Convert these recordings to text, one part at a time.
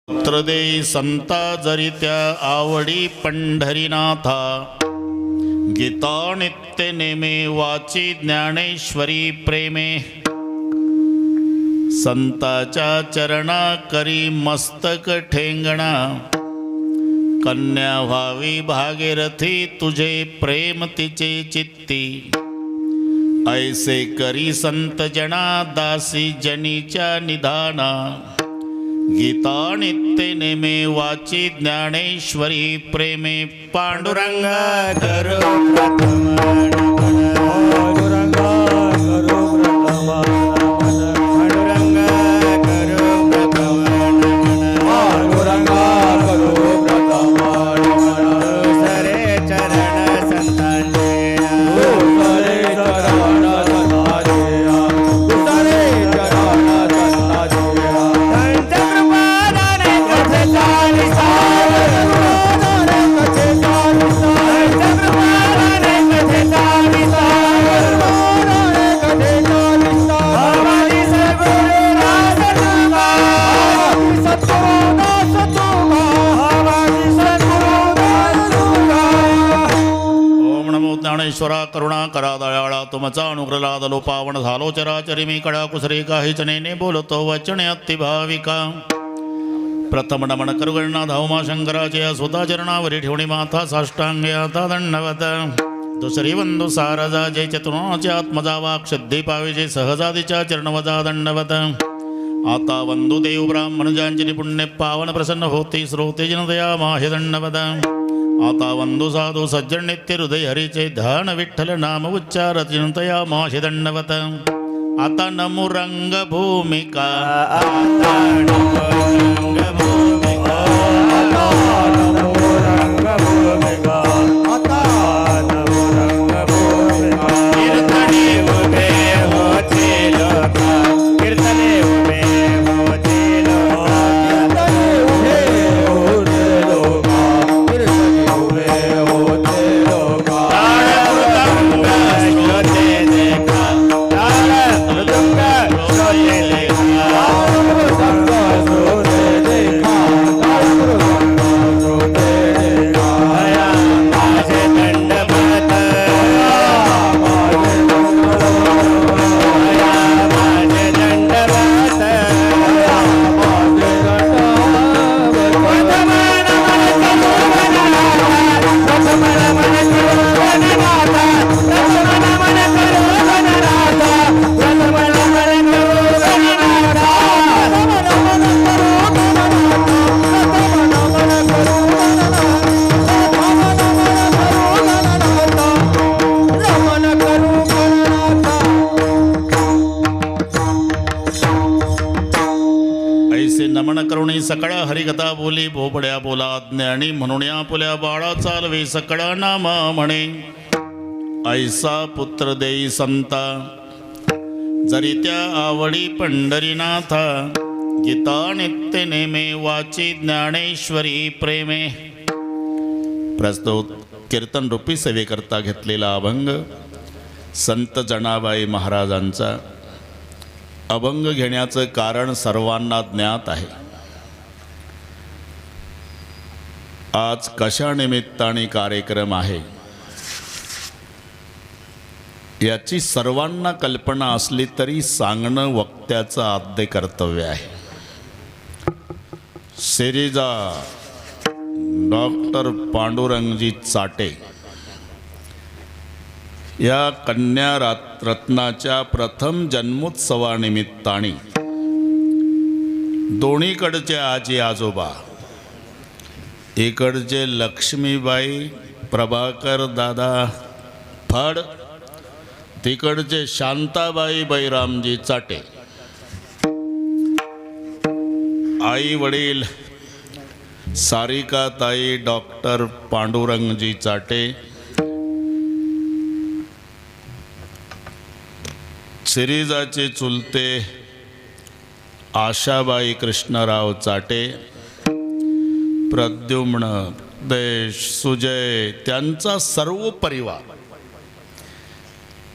पुत्र देई संता जरित्या आवडी पंढरीनाथा, गीता नित्य नेमे वाची ज्ञानेश्वरी प्रेमे, संताच्या चरणा करी मस्तक ठेंगणा, कन्या व्हावी भागीरथी तुझे प्रेम तिचे चित्ती, ऐसे करी संत जना दासी जनीच्या निधाना, गीता नित्य नेमे वाची ज्ञानेश्वरी प्रेमे, पांडुरंग करो प्रथम पांडुरंग करो प्रथम पांडुरंग करो प्रथम पांडुरंग करो प्रथम सरे चरण संतांचे सरे चरण संतांचे सरे चरण ज्ञानेश्वरा करुणा करा दयाळा, तुमचा अनुग्रह दलो पावन झालो चराचरी मी कडा कुसरे काही चनेने बोलतो वचने अति भाविका, प्रथम नमन करुगणना धावमा शंकराचे सुधा चरणावरी ठेवणी माथा साष्टांगे आता दंडवत, दुसरी वंदू सारजा जय चतुर्णाचे आत्मजा वाक सिद्धी पाविजे सहजादीच्या चरणवजा दंडवत, आता वंदू देव ब्राह्मण ज्यांची पुण्य पावन प्रसन्न होती श्रोते जनदया माहे दंडवत, आता वंदू साधू सज्जन नित्य हृदय हरीचे ध्यान विठ्ठल नाम उच्चार चिंतया माशी दंडवत, आता नमो रंग भूमिका, आता नमो रंग भूमिका, नमो रंग भूमिका, आता नमो रंग भूमिका, कीर्तने उभे होते लोका, कीर्तने उभे होते लोका, कीर्तने उभे होते लोका, सकळा हरिकथा बोली भोपड्या बोला ज्ञानी म्हणून या पुल्या बाळा चालवे सकळा नामा म्हणे, ऐसा पुत्र देई संता जरी त्या आवडी पंढरीनाथा, गीता नित्य नेमे वाची ज्ञानेश्वरी प्रेमे. प्रस्तुत कीर्तन रूपी सेवेकरता घेतलेला अभंग संत जनाबाई महाराजांचा. अभंग घेण्याचं कारण सर्वांना ज्ञात आहे. आज कशा निमित्ताने कार्यक्रम आहे याची सर्वांना कल्पना असली तरी सांगणं वक्त्याचं आद्य कर्तव्य आहे. सिरिजा डॉक्टर पांडुरंगजी चाटे या कन्या रत्नाच्या प्रथम जन्मोत्सवानिमित्ताने दोन्हीकडचे आजी आजोबा, इकडचे लक्ष्मीबाई प्रभाकर दादा फड, तिकडचे शांताबाई बैरामजी चाटे, आई वडील सारिकाताई डॉक्टर पांडुरंगजी चाटे, सिरिजाचे चुलते आशाबाई कृष्णराव चाटे, प्रद्युम्न, देश, सुजय, त्यांचा सर्व परिवार,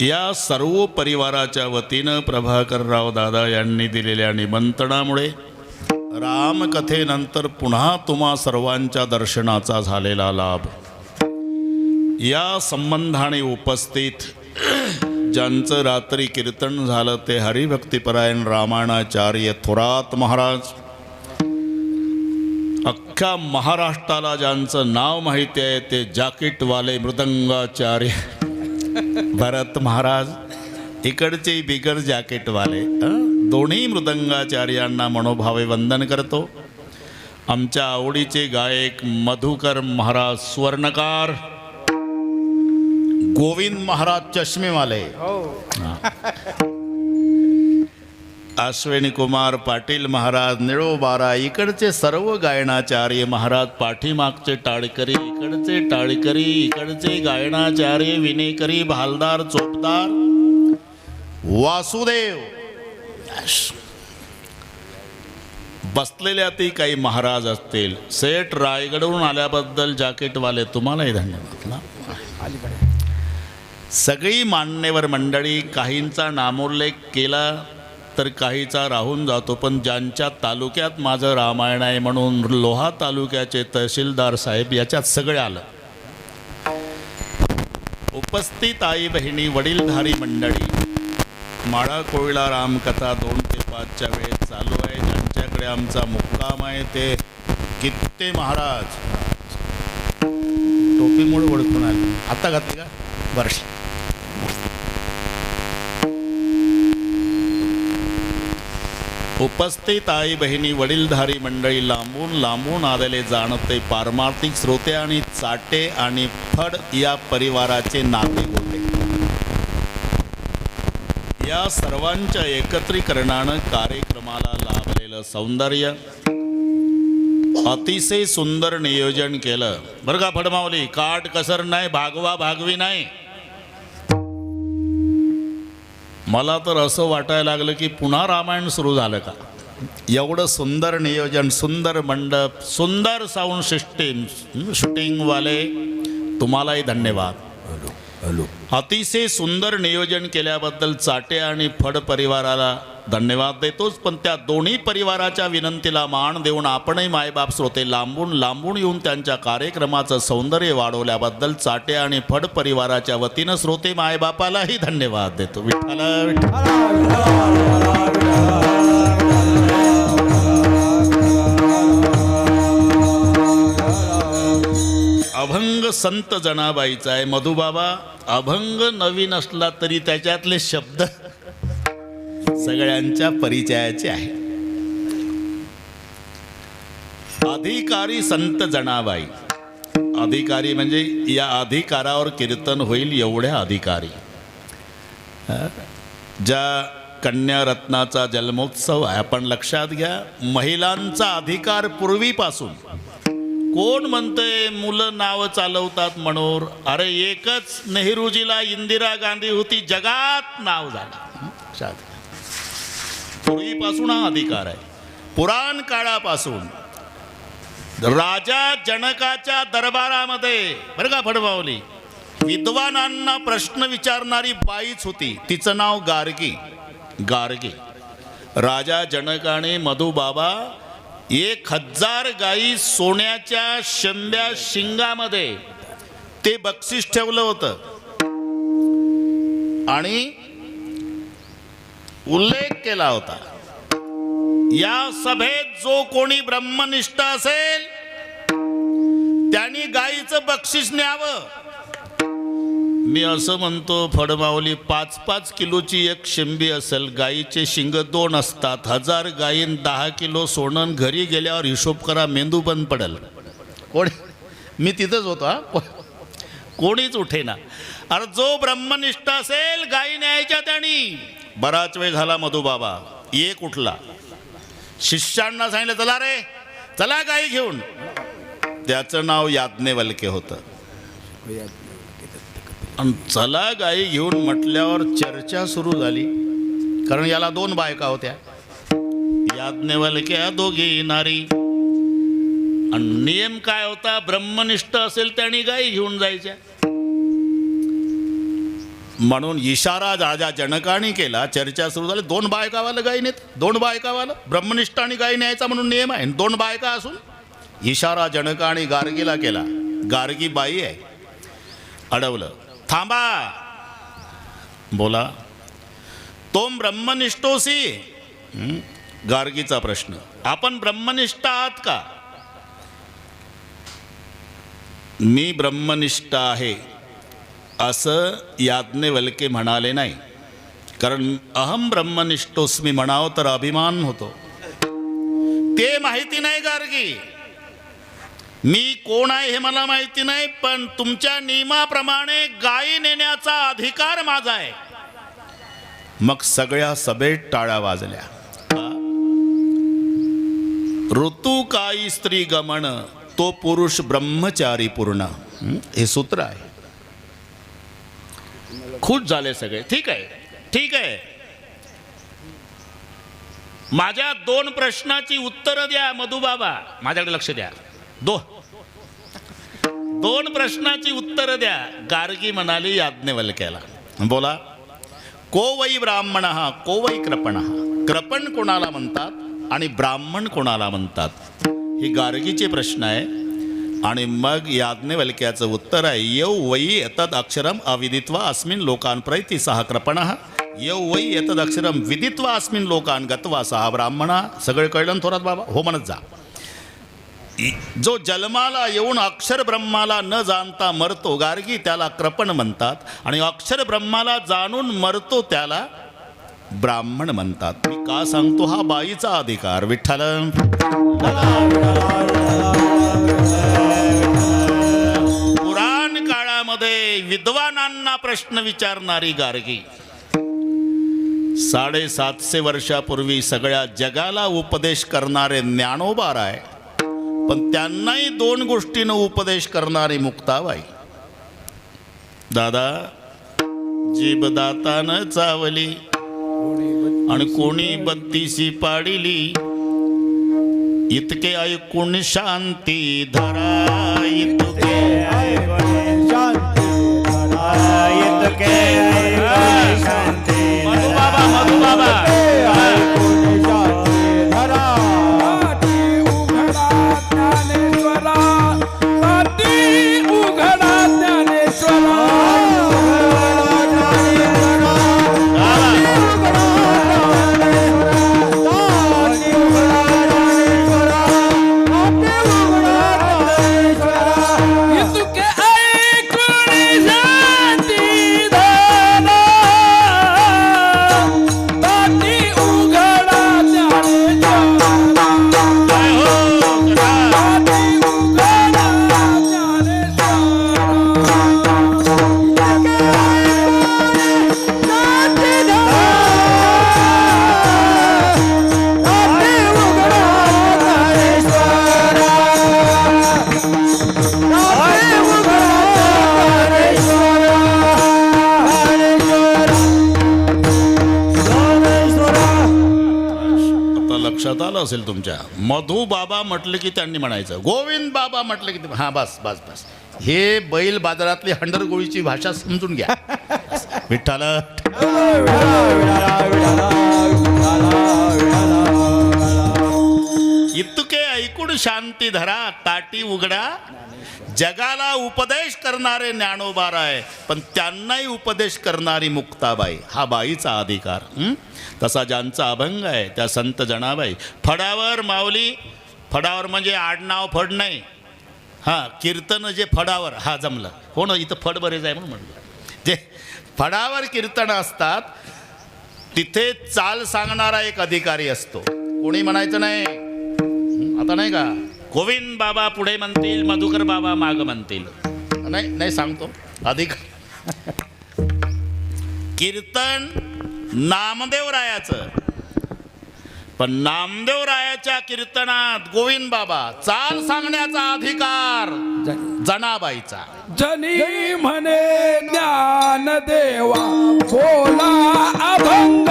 या सर्व परिवाराच्या वतीनं प्रभाकरराव दादा यांनी दिलेल्या निमंत्रणामुळे रामकथेनंतर पुन्हा तुम्हा सर्वांच्या दर्शनाचा झालेला लाभ. या संबंधाने उपस्थित ज्यांचं रात्री कीर्तन झालं ते हरिभक्तिपरायण रामायणाचार्य थोरात महाराज. अख्ख्या महाराष्ट्राला ज्यांचं नाव माहिती आहे ते जॅकेटवाले मृदंगाचार्य भरत महाराज. इकडचे बिगर जॅकेटवाले दोन्ही मृदंगाचार्यांना मनोभावे वंदन करतो. आमच्या आवडीचे गायक मधुकर महाराज स्वर्णकार, गोविंद महाराज चष्मेवाले, अश्विनी कुमार पाटील महाराज निळोबारा, इकडचे सर्व गायनाचार्य महाराज, पाठीमागचे टाळकरी, इकडचे टाळकरी, इकडचे गायनाचार्य विनेकरी, भालदार, चोपदार, वासुदेव. बसलेल्या ती काही महाराज असतील. सेठ रायगडहून आल्याबद्दल जॅकेटवाले तुम्हालाही धन्यवाद. सगळी मान्यवर मंडळी, काहींचा नामोल्लेख केला तर काहीचा राहून जातो, पण ज्यांच्या तालुक्यात माझं रामायण आहे म्हणून लोहा तालुक्याचे तहसीलदार साहेब याच्यात सगळे आलं. उपस्थित आई बहिणी, वडीलधारी मंडळी, माळा कोळीला रामकथा 2 ते 5च्या वेळेत चालू आहे. ज्यांच्याकडे आमचा मुक्काम आहे ते कित्ते महाराज. टोपीमुळे ओळखून आले. आता घातली का वर्ष. उपस्थित आई बहिणी, वडीलधारी मंडळी, लांबून लांबून आलेले जाणते पारमार्थिक श्रोते आणि चाटे आणि फड या परिवाराचे नाते होते. या सर्वांच्या एकत्रीकरणानं कार्यक्रमाला लाभलेलं सौंदर्य, अतिशय सुंदर नियोजन केलं बरं का फडमावली. काट कसर नाही, भागवा भागवी नाही. मला तर असं वाटायला लागलं की पुन्हा रामायण सुरू झालं का. एवढं सुंदर नियोजन, सुंदर मंडप, सुंदर साऊंड सिस्टीम, शूटिंगवाले तुम्हालाही धन्यवाद. अतिशय सुंदर नियोजन केल्याबद्दल चाटे आणि फड परिवाराला धन्यवाद देतोच, पण त्या दोन्ही परिवाराच्या विनंतीला मान देऊन आपणही मायबाप श्रोते लांबून लांबून येऊन त्यांच्या कार्यक्रमाचं सौंदर्य वाढवल्याबद्दल चाटे आणि फड परिवाराच्या वतीनं श्रोते मायबापालाही धन्यवाद देतो. विठ्ठल अभंग संत जनाबाईचा आहे. मधुबाबा अभंग नवीन असला तरी त्याच्यातले शब्द सगळ्यांच्या परिचयाचे आहे. अधिकारी संत जनाबाई. अधिकारी म्हणजे या अधिकारावर कीर्तन होईल एवढ्या अधिकारी. ज्या कन्या रत्नाचा जन्मोत्सव आहे, आपण लक्षात घ्या, महिलांचा अधिकार पूर्वीपासून. कोण म्हणतंय मुलं नाव चालवतात म्हणून. अरे एकच नेहरूजीला इंदिरा गांधी होती, जगात नाव झालं. पूर्वीपासून हा अधिकार आहे. पुराण काळापासून राजा जनकाच्या दरबारामध्ये बरं का फडमावली, विद्वानांना प्रश्न विचारणारी बाईच होती. तिचं नाव गार्गी. गार्गी. राजा जनकाने मधुबाबा 1000 गाई सोन्याच्या शंभ्या शिंगामध्ये ते बक्षीस ठेवलं होतं आणि उल्लेख केला होता, या सभेत जो कोणी ब्रह्मनिष्ठ असेल त्यांनी गाईचं बक्षीस न्यावं. मी असं म्हणतो फडमावली, 5-5 किलोची एक शिंबी असेल, गाईचे शिंग 2 असतात, 1000 गायीन 10 किलो सोनं, घरी गेल्यावर हिशोब करा, मेंदू बंद पडेल. कोणी, मी तिथंच होतो हा, कोणीच उठेना. अरे जो ब्रह्मनिष्ठ असेल गाई न्यायच्या त्यांनी. बराच वेळ झाला मधुबाबा एक उठला, शिष्यांना सांगितलं चला रे चला गाई घेऊन. त्याचं नाव याज्ञवल्क्य होतं. आणि चला गाई घेऊन म्हटल्यावर चर्चा सुरू झाली, कारण याला 2 बायका होत्या, याज्ञवल्क्य दोघी नारी. आणि नियम काय होता, ब्रह्मनिष्ठ असेल त्यांनी गाई घेऊन जायच्या. म्हणून इशारा राजा जनकाने केला. चर्चा सुरू झाली. 2 बायकावाला गाई नेत, 2 बायकावाला ब्रह्मनिष्ठ आणि गाई न्यायचा म्हणून नियम आहे. 2 बायका असून इशारा जनकाने गार्गीला केला. गार्गी बाई आहे. अडवलं. थांबा. बोला. तोम ब्रह्मनिष्ठोसी. गार्गीचा प्रश्न. आपण ब्रह्मनिष्ठ आहात का? मी ब्रह्मनिष्ठ आहे असं याज्ञवल्के म्हणाले नाही. कारण अहम ब्रह्मनिष्ठोस्मी म्हणावं तर अभिमान होतो. ते माहिती नाही गार्गी. मी कोण आहे हे मला माहिती नाही, पण तुमच्या नियमाप्रमाणे गायी नेण्याचा अधिकार माझा आहे. मग सगळ्या सभेत टाळ्या वाजल्या. ऋतू काही स्त्री गमन, तो पुरुष ब्रह्मचारी पूर्ण. हे सूत्र आहे. खुश झाले सगळे. ठीक आहे, ठीक आहे. माझ्या 2 प्रश्नाची उत्तरं द्या मधुबाबा. माझ्याकडे लक्ष द्या. 2 प्रश्नाची उत्तरं द्या. गार्गी म्हणाली याज्ञवल्क्याला. बोला. को वै ब्राह्मण, को वै कृपण. कृपण कोणाला म्हणतात आणि ब्राह्मण कोणाला म्हणतात, हे गार्गीचे प्रश्न आहे. आणि मग याज्ञवल्क्याचं उत्तर आहे. यौ वै एतद अक्षरम अविदित्वा अस्मिन् लोकान् प्रैति सह कृपणः, यौ वै एतद अक्षरम विदित्वा अस्मिन् लोकान् गत्वा सह ब्राह्मणः. सगळे कळलं थोरात बाबा? हो म्हणत जा. जो जन्माला येऊन अक्षर ब्रह्माला न जाणता मरतो गार्गी, त्याला कृपण म्हणतात. आणि अक्षर ब्रह्माला जाणून मरतो त्याला ब्राह्मण म्हणतात. मी का सांगतो? हा बाईचा अधिकार. विठ्ठल. पुराण काळामध्ये विद्वानांना प्रश्न विचारणारी गार्गी 750 वर्षापूर्वी सगळ्या जगाला उपदेश करणारे ज्ञानोबा राय, पण त्यांनाही 2 गोष्टीनं उपदेश करणारी मुक्ताबाई. दादा, जीभ दातानं चावली आणि कोणी 32 पाडिली, इतके ऐकून शांती धरा, इतके ऐकून शांती धरा, इतके ऐकून शांती. मधुबाबा, मधुबाबा. असेल तुमच्या. मधू बाबा म्हटलं की त्यांनी म्हणायचं, गोविंद बाबा म्हटलं की हा बस बस बस. हे बैल बाजारातली हंडरगोळीची भाषा समजून घ्या. विठ्ठल. इतके ऐकून शांती धरा, ताटी उघडा. जगाला उपदेश करणारे ज्ञानोबा आहे, पण त्यांनाही उपदेश करणारी मुक्ताबाई. हा बाईचा अधिकार. तसा ज्यांचा अभंग आहे त्या संत जनाबाई. फडावर माऊली. फडावर म्हणजे आडनाव फड नाही. हां, कीर्तन जे फडावर. हा जमलं हो ना, इथं फड बरेच आहे म्हणून म्हटलं. जे फडावर कीर्तन असतात तिथे चाल सांगणारा एक अधिकारी असतो. कोणी म्हणायचं नाही. आता नाही का गोविंद बाबा पुढे म्हणतील, मधुकर बाबा माग म्हणतील. नाही नाही सांगतो अधिकार. कीर्तन नामदेवरायाचं, पण नामदेवरायाच्या कीर्तनात गोविंद बाबा चाल सांगण्याचा अधिकार जनाबाईचा. जनी म्हणे ज्ञानदेवा बोला अभंग,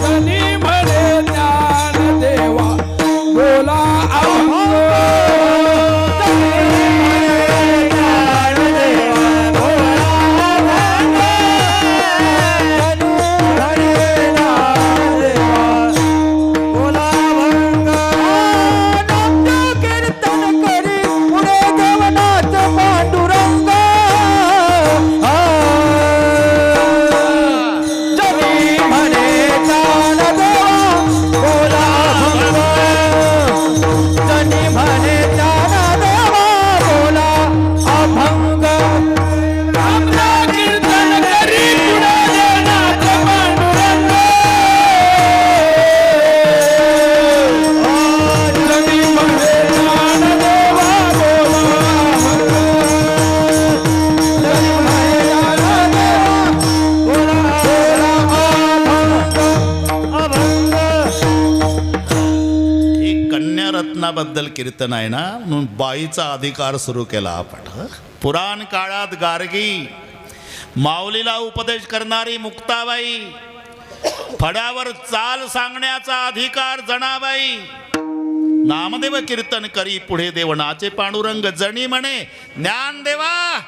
जनी म्हणे ज्ञानदेवा बोला अभंग, जनी म्हणे ज्ञानदेवा बोला पंचरत्नाबद्दल कीर्तन आहे ना, म्हणून बाईचा अधिकार सुरू केला आपण. पुराण काळात गार्गी, माऊलीला उपदेश करणारी मुक्ताबाई, फड्यावर चाल सांगण्याचा अधिकार जनाबाई, नामदेव कीर्तन करी पुढे देवनाचे पांडुरंग, जणी म्हणे ज्ञानदेवा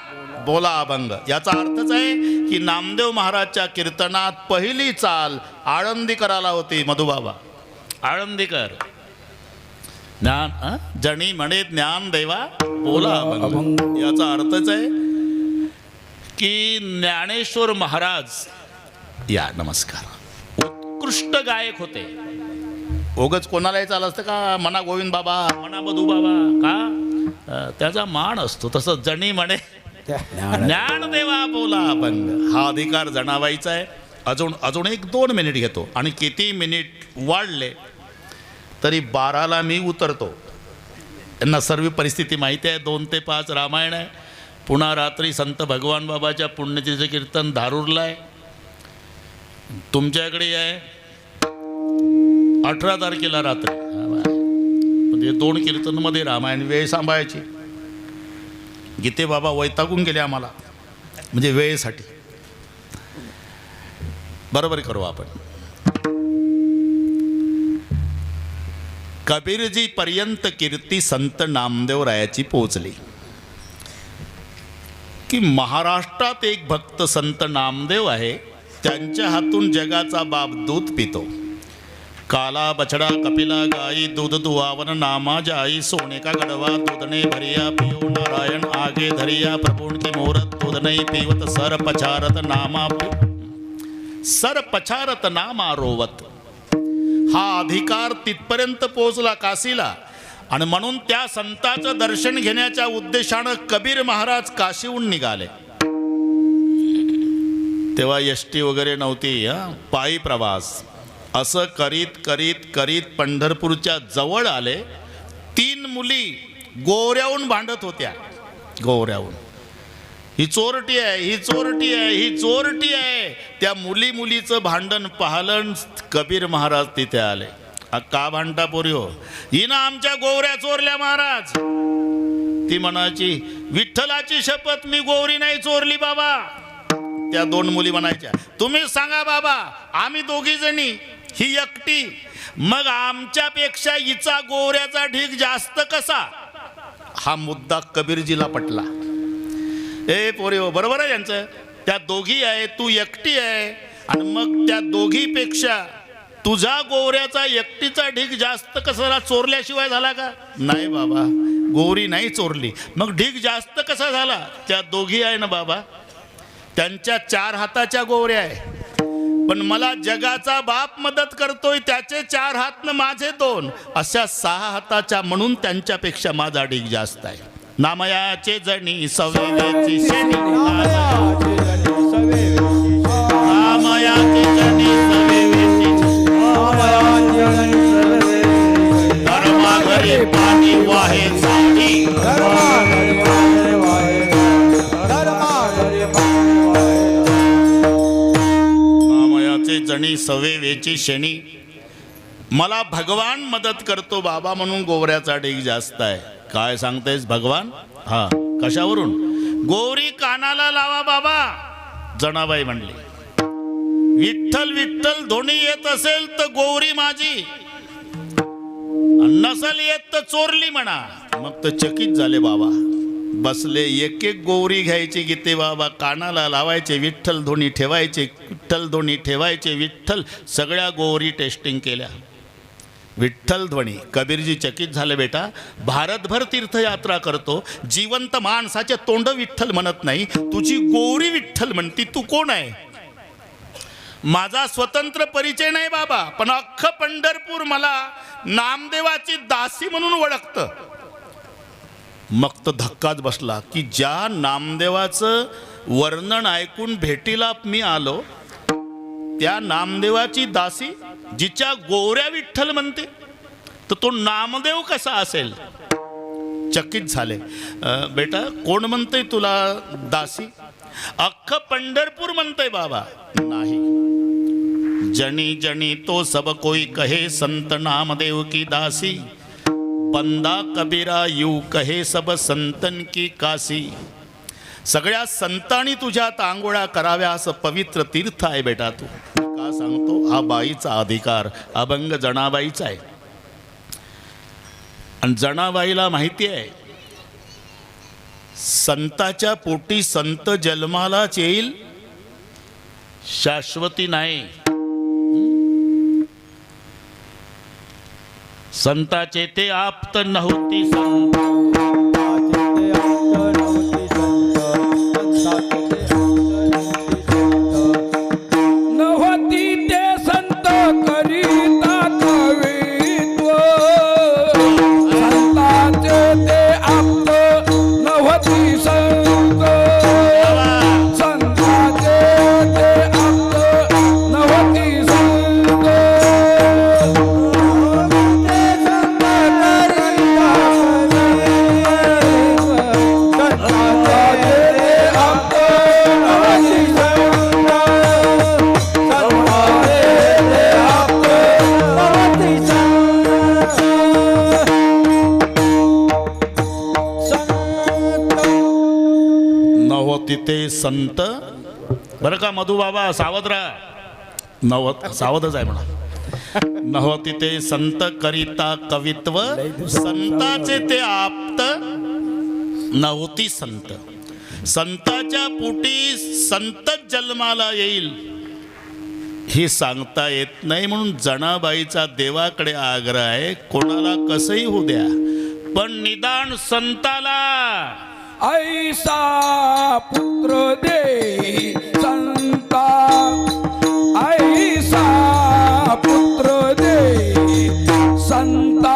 बोला अभंग. याचा अर्थच आहे की नामदेव महाराजच्या कीर्तनात पहिली चाल आळंदीकराला होती. मधुबाबा आळंदीकर, ज्ञान जणी म्हणे ज्ञानदेवा बोला अभंग. याचा अर्थच आहे की ज्ञानेश्वर महाराज या नमस्कार उत्कृष्ट गायक होते. ओगच कोणालाही चाल असतं का, मना गोविंद बाबा, मना मधू बाबा, का त्याचा मान असतो. तसं जणी म्हणे ज्ञानदेवा बोला अभंग हा अधिकार जनाबाईचा आहे. अजून 1-2 मिनिट घेतो आणि किती मिनिट वाढले तरी 12ला मी उतरतो. त्यांना सर्व परिस्थिती माहिती आहे. 2 ते 5 रामायण आहे. पुन्हा रात्री संत भगवान बाबाच्या पुण्यतिथीचं कीर्तन धारूरला आहे. तुमच्याकडे आहे 18 तारखेला रात्री. म्हणजे 2 कीर्तनमध्ये रामायण वेळ सांभाळायची. गीते बाबा वैतागून गेले आम्हाला, म्हणजे वेळेसाठी. बरोबर करू आपण. कबीरजी पर्यंत कीर्ती संत नामदेवरायाची पोचली की महाराष्ट्रात एक भक्त संत नामदेव आहे, त्यांच्या हातून जगाचा बाप दूध पितो. काला बछड़ा कपिला गाई दूध दुआवन नामा जाई, सोने का गड़वा दूध ने भरिया पियो नारायण आगे धरिया, प्रभु की मूरत दूध नहीं पीवत, सर पछारत नामा रोवत. हा अधिकार तिथपर्यंत पोहोचला काशीला. आणि म्हणून त्या संताचं दर्शन घेण्याच्या उद्देशानं कबीर महाराज काशीहून निघाले. तेव्हा एसटी वगैरे नव्हती, पायी प्रवास. असं करीत करीत करीत पंढरपूरच्या जवळ आले. 3 मुली गोऱ्याहून भांडत होत्या. गोऱ्याहून, ही चोरटी आहे, ही चोरटी आहे, ही चोरटी आहे. त्या मुलीचं भांडण पाहलं. कबीर महाराज तिथे आले. का भांडता पोरी हो? हिनं आमच्या गोवऱ्या चोरल्या महाराज. ती म्हणायची विठ्ठलाची शपथ मी गोवरी नाही चोरली बाबा. त्या 2 मुली म्हणायच्या तुम्ही सांगा बाबा, आम्ही 2घी जणी, ही एकटी, मग आमच्यापेक्षा हिचा गोवऱ्याचा ढीग जास्त कसा? हा मुद्दा कबीरजीला पटला. ए पोरी हो, बरोबर आहे यांचं. त्या 2घी आहे, तू एकटी आहे, आणि मग त्या 2घीपेक्षा तुझा गोवऱ्याचा एकटीचा ढीग जास्त कसा? चोरल्याशिवाय झाला का? नाही बाबा, गोवरी नाही चोरली. मग ढीग जास्त कसा झाला? त्या 2घी आहे ना बाबा, त्यांच्या 4 हाताच्या गोवऱ्या आहे. पण मला जगाचा बाप मदत करतोय, त्याचे 4 हात न माझे 2, अशा 6 हाताच्या, म्हणून त्यांच्यापेक्षा माझा ढीग जास्त आहे. नामयाचे जणी सवेची शेणी, नामयाचे जणी सवेची धर्मा घरी पाणी वाहे साठी, नामयाचे जणी सवेची शेणी. मला भगवान मदत करतो बाबा, म्हणून गोवऱ्याचा ढीग जास्त आहे. काय सांगतेस भगवान? हा, कशावरून? गोवरी कानाला लावा बाबा. जनाबाई म्हणली विठ्ठल विठ्ठल धोनी येत असेल तर गोवरी माझी, नसल येत तर चोरली म्हणा. मग तर चकित झाले बाबा. बसले, एक एक गोवरी घ्यायची गीते बाबा, कानाला लावायचे, विठ्ठल धोनी ठेवायचे, विठ्ठल धोनी ठेवायचे. विठ्ठल सगळ्या गोवरी टेस्टिंग केल्या. विठ्ठल ध्वनी. कबीरजी चकित झाले. बेटा, भारतभर तीर्थयात्रा करतो, जिवंत माणसाचे तोंड विठ्ठल म्हणत नाही, तुझी गोवरी विठ्ठल म्हणती, तू कोण आहे? माझा स्वतंत्र परिचय नाही बाबा, पण अख्खं पंढरपूर मला नामदेवाची दासी म्हणून ओळखतं. मग तर धक्काच बसला की ज्या नामदेवाचं वर्णन ऐकून भेटीला मी आलो, त्या नामदेवाची दासी जिच्या गोवऱ्या विठ्ठल म्हणते, तर तो नामदेव कसा असेल? चकित झाले. बेटा, कोण म्हणतंय तुला दासी? अख्खं पंढरपूर म्हणतंय बाबा. नाही, जनी जनी तो सब कोई कहे संत नामदेव की दासी, बंदा कबीरा यू कहे सब संतन की काशी. सगळ्या संतांनी तुझ्यात आंघोळा कराव्या असं पवित्र तीर्थ आहे बेटा तू. का सांगतो? हा बाईचा अधिकार, अभंग जनाबाईचा आहे. आणि जनाबाईला माहिती आहे संताच्या पोटी संत जन्मालाच येईल, शाश्वती नाही. संताचे ते आप्त नव्हती संत. नव्हती ते संत करीता कवित्व, संतांचे ते आप्त नव्हती संत, संतांचे ते आप्त नव्हती संत. तिथे संत. बरं का मधुबाबा, सावध राहा. सावधच आहे म्हणा. नव्हती ते संत करिता कवित्व, संताचे ते आप्त नव्हती संत. संताच्या पोटी संत जन्माला येईल हे सांगता येत नाही. म्हणून जनाबाईचा देवाकडे आग्रह आहे, कोणाला कसंही होऊ द्या पण निदान संताला ऐसा पुत्र दे संता, ऐसा पुत्र दे संता.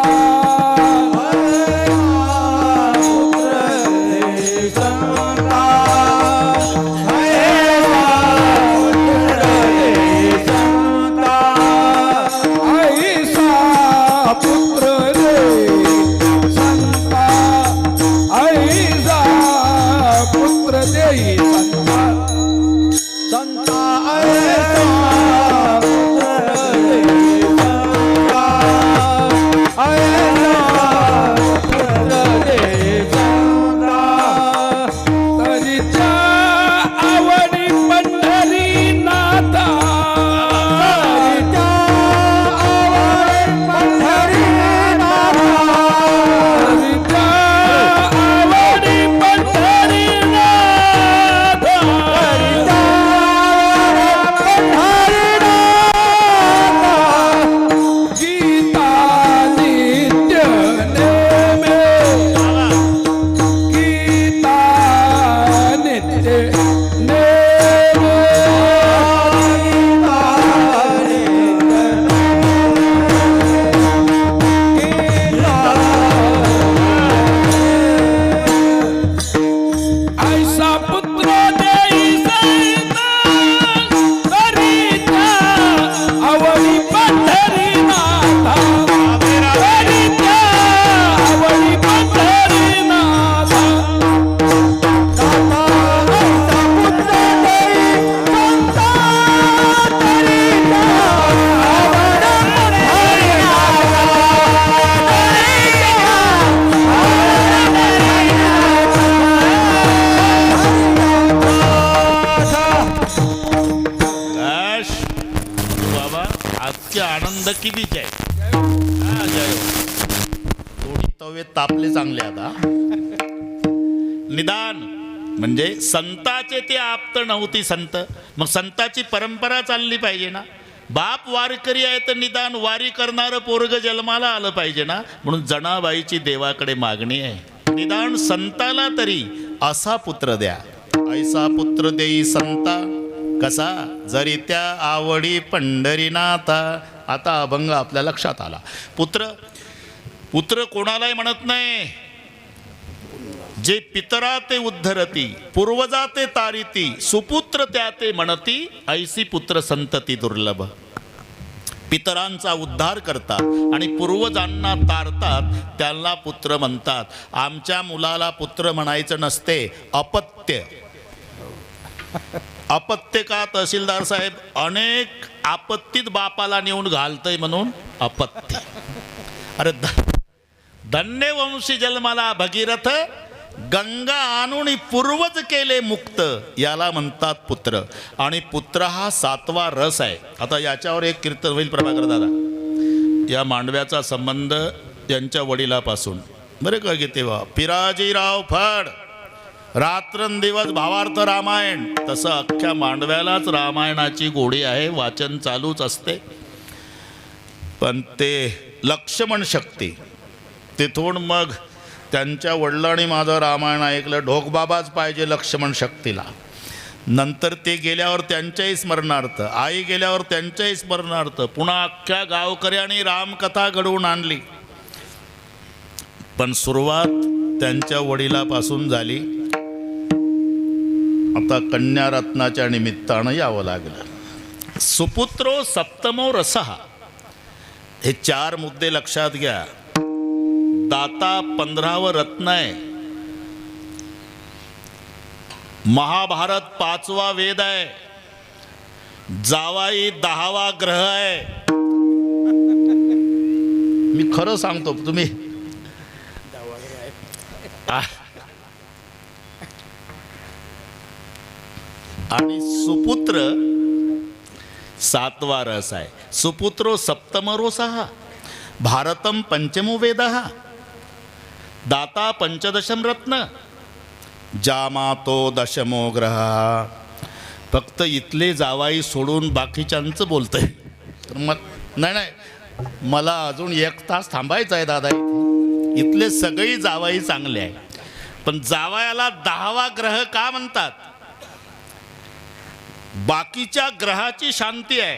आनंद कितीच आहे. थोडी तवे तापले चांगले आता. निदान म्हणजे संताचे ते आप्त नव्हती संत. मग संताची परंपरा चालली पाहिजे ना. बाप वारकरी आहे तर निदान वारी करणारं पोरग जन्माला आलं पाहिजे ना. म्हणून जनाबाईची देवाकडे मागणी आहे, निदान संताला तरी असा पुत्र द्या. ऐसा पुत्र देई संता, कसा जरी त्या आवडी पंढरीनाथा. आता अभंग आपल्या लक्षात आला. पुत्र पुत्र कोणालाही म्हणत नाही. जे पितरा ते उद्धरती, पूर्वजा ते तारिती, सुपुत्र त्या ते म्हणती, ऐसी पुत्र संतती दुर्लभ. पितरांचा उद्धार करतात आणि पूर्वजांना तारतात, त्यांना पुत्र म्हणतात. आमच्या मुलाला पुत्र म्हणायचं नसते, अपत्य. अपत्य का? तहसीलदार साहेब अनेक आपत्तीत बापाला नेऊन घालतय म्हणून अपत्य. अरे धन्यवंशी जन्माला भगीरथ, गंगा आणून पूर्वज केले मुक्त, याला म्हणतात पुत्र. आणि पुत्र हा 7वा रस आहे. आता याच्यावर एक कीर्तन होईल प्रभाकर दादा. या मांडव्याचा संबंध यांच्या वडिलापासून बरे का की तेव्हा पिराजीराव फड रात्रंदिवस भावार्थ रामायण, तसं अख्ख्या मांडव्यालाच रामायणाची गोडी आहे, वाचन चालूच असते. पण ते लक्ष्मण शक्ती तिथून मग त्यांच्या वडिलांनी माझं रामायण ऐकलं, ढोकबाबाच पाहिजे लक्ष्मण शक्तीला. नंतर ते गेल्यावर त्यांच्याही स्मरणार्थ, आई गेल्यावर त्यांच्याही स्मरणार्थ पुन्हा अख्ख्या गावकऱ्यांनी रामकथा घडवून आणली. पण सुरुवात त्यांच्या वडिलापासून झाली. आता कन्यारत्नाच्या निमित्तानं यावं लागलं. सुपुत्रो सप्तमो रसः, हे 4 मुद्दे लक्षात घ्या. दाता 15वं रत्न आहे. महाभारत 5वा वेद आहे. जावाई 10वा ग्रह आहे. मी खरं सांगतो, तुम्ही आणि सुपुत्र 7वा रस आहे. सुपुत्रो सप्तमो रसः, भारतम पंचमो वेदः, दाता 15 रत्न, जामातो 10मो ग्रह. फक्त इथले जावाई सोडून बाकीच्यांचं बोलतंय. नाही, मला अजून 1 तास थांबायचं आहे दादा. इथले सगळी जावाई चांगले आहे, पण जावयाला 10वा ग्रह का म्हणतात? बाकीच्या ग्रहाची शांती आहे,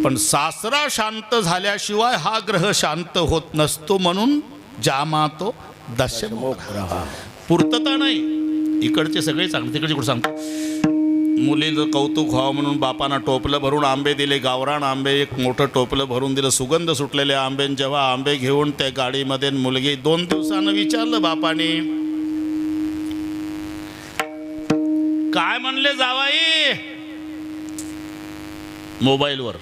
पण सासरा शांत झाल्याशिवाय हा ग्रह शांत होत नसतो. म्हणून जामातो 10मो ग्रह. पूर्तता नाही. इकडचे सगळे चांगले, तिकडचे कुठं सांगतो. मुलीचं कौतुक व्हावं म्हणून बापानं टोपलं भरून आंबे दिले, गावरान आंबे. एक मोठं टोपलं भरून दिलं, सुगंध सुटलेले आंबे. जेव्हा आंबे घेऊन त्या गाडीमध्ये मुलगी 2 दिवसानं विचारलं बापाने, काय म्हणले जावाई? मोबाईलवर,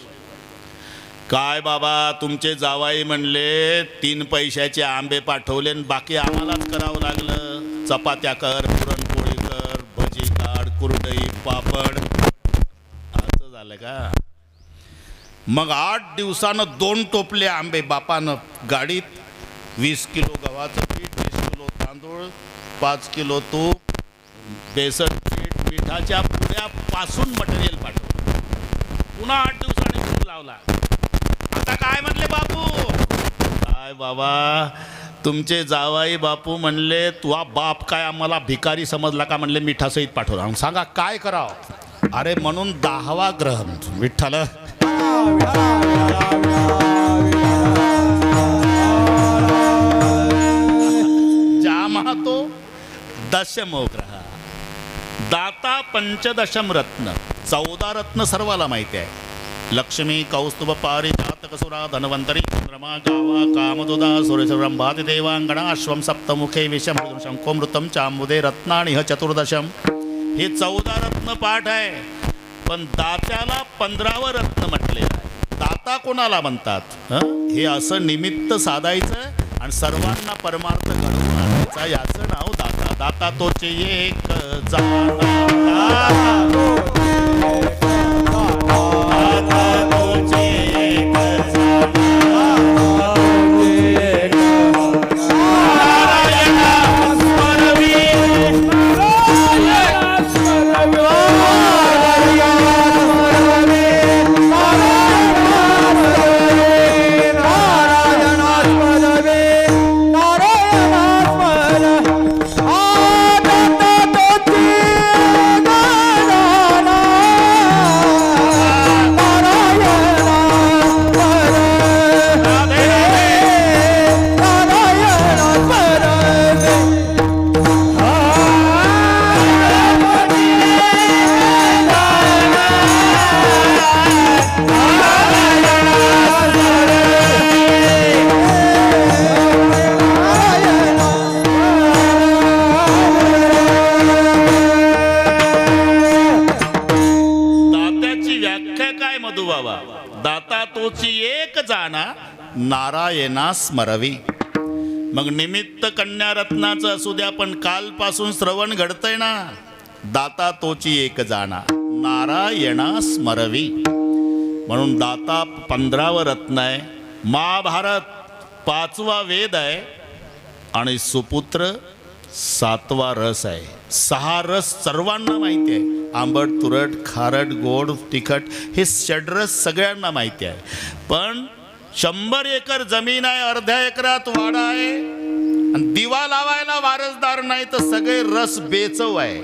काय बाबा तुमचे जावाई म्हणले 3 पैशाचे आंबे पाठवले, बाकी आम्हालाच करावं लागलं. चपात्या कर, पुरणपोळी कर, भजी काढ, कुरडई, पापड. असं झालं का? मग 8 दिवसानं 2 टोपले आंबे बापानं गाडीत. 20 किलो गव्हाचं पीठ, 20 किलो तांदूळ, 5 किलो तूप, बेसन पीठ, पिठाच्या पुड्यापासून मटेरियल पाठवलं. पुन्हा 8 दिवसांनी फोन लावला. आता काय म्हणले बापू? काय बाबा तुमचे जावाई बापू म्हणले, तुझा बाप काय आम्हाला भिकारी समजला का? म्हणले मिठासहित पाठवला. सांगा काय करावं? अरे म्हणून 10वा ग्रह विठ्ठल. जामातो 10मो ग्रह, दाता 15 रत्न. 14 रत्न सर्वाला माहिती आहे. लक्ष्मी, कौस्तुभ, पारिजात, कसुरा, धन्वंतरी, चंद्रमा, गावा, कामदुदा, सूर्यब्रह्मादि देवांगणा, अश्वम सप्तमुखे, विषम, शंखोमृतम, चांबुदे, रत्नानिह 14. हे 14 रत्न पाठ आहे. पण दात्याला 15वं रत्न म्हटलेलं आहे. दाता कोणाला म्हणतात? हे असं निमित्त साधायचं आणि सर्वांना परमार्थ घडवून आणायचा, याचं नाव दाता. दाता तोचे एक जाणा, नारायणा स्मरवी. मग निमित्त कन्यारत्नाचं असू द्या, पण कालपासून श्रवण घडतंय ना, दाता तोची एक जाणा नारायणा स्मरवी. म्हणून दाता 15वं रत्न आहे, महाभारत 5वा वेद आहे आणि सुपुत्र 7वा रस आहे. 6 रस सर्वांना माहिती आहे, आंबट, तुरट, खारट, गोड, तिखट, हे षड्रस सगळ्यांना माहिती आहे. पण 100 एकर जमीन आहे, अर्ध्या एकरात वाडा आहे आणि दिवा लावायला वारसदार नाही, तर सगळे रस बेचव आहे.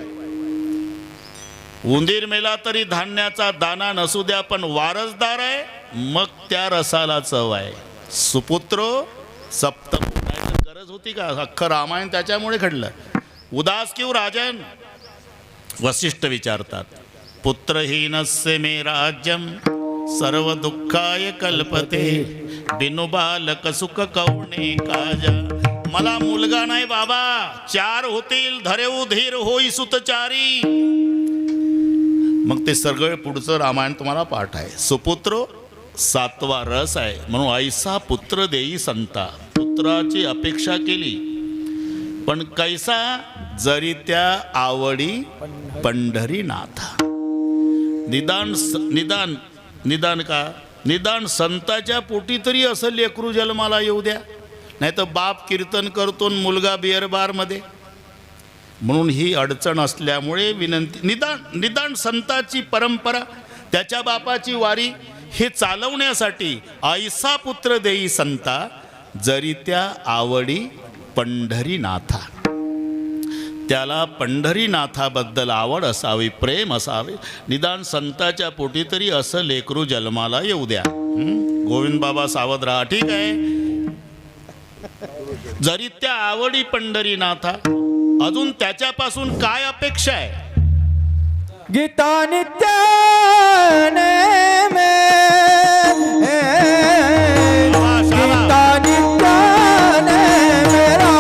उंदीर मेला तरी धान्याचा दाना नसू द्या, पण वारसदार आहे, मग त्या रसाला चव आहे. सुपुत्रो सप्तम. गरज होती का? अख्खं रामायण त्याच्यामुळे घडलं. उदास क्यों राजन? वसिष्ठ विचारतात. पुत्रहीनस्य मे राज्यम सर्व दुःखाय कल्पते बिनु बालक सुख कौणे काजा. मला मुलगा नाही बाबा, 4 होतील, धरेऊ धीर होई सुतचारी. मग ते सगळं पुढचं रामायण तुम्हाला पाठ आहे. सुपुत्रो 7वा रस आहे. म्हणून ऐसा पुत्र देई संता. पुत्राची अपेक्षा केली, पण कैसा? जरी त्या आवडी पंढरीनाथा. निदान संताच्या पोटी तरी असं लेकरू जन्माला येऊ द्या, नाही तर बाप कीर्तन करतो, मुलगा बिअर बारमध्ये. म्हणून ही अडचण असल्यामुळे विनंती, निदान संताची परंपरा, त्याच्या बापाची वारी हे चालवण्यासाठी ऐसा पुत्र देई संता जरी त्या आवडी पंढरीनाथा. त्याला पंढरीनाथाबद्दल आवड असावी, प्रेम असावे. निदान संताच्या पोटी तरी असं लेकरू जन्माला येऊ द्या. गोविंद बाबा सावध राहा, ठीक आहे. जरी त्या आवडी पंढरीनाथा. अजून त्याच्यापासून काय अपेक्षा आहे? गीता नित्य नेमे, गीता नित्य नेमेरा,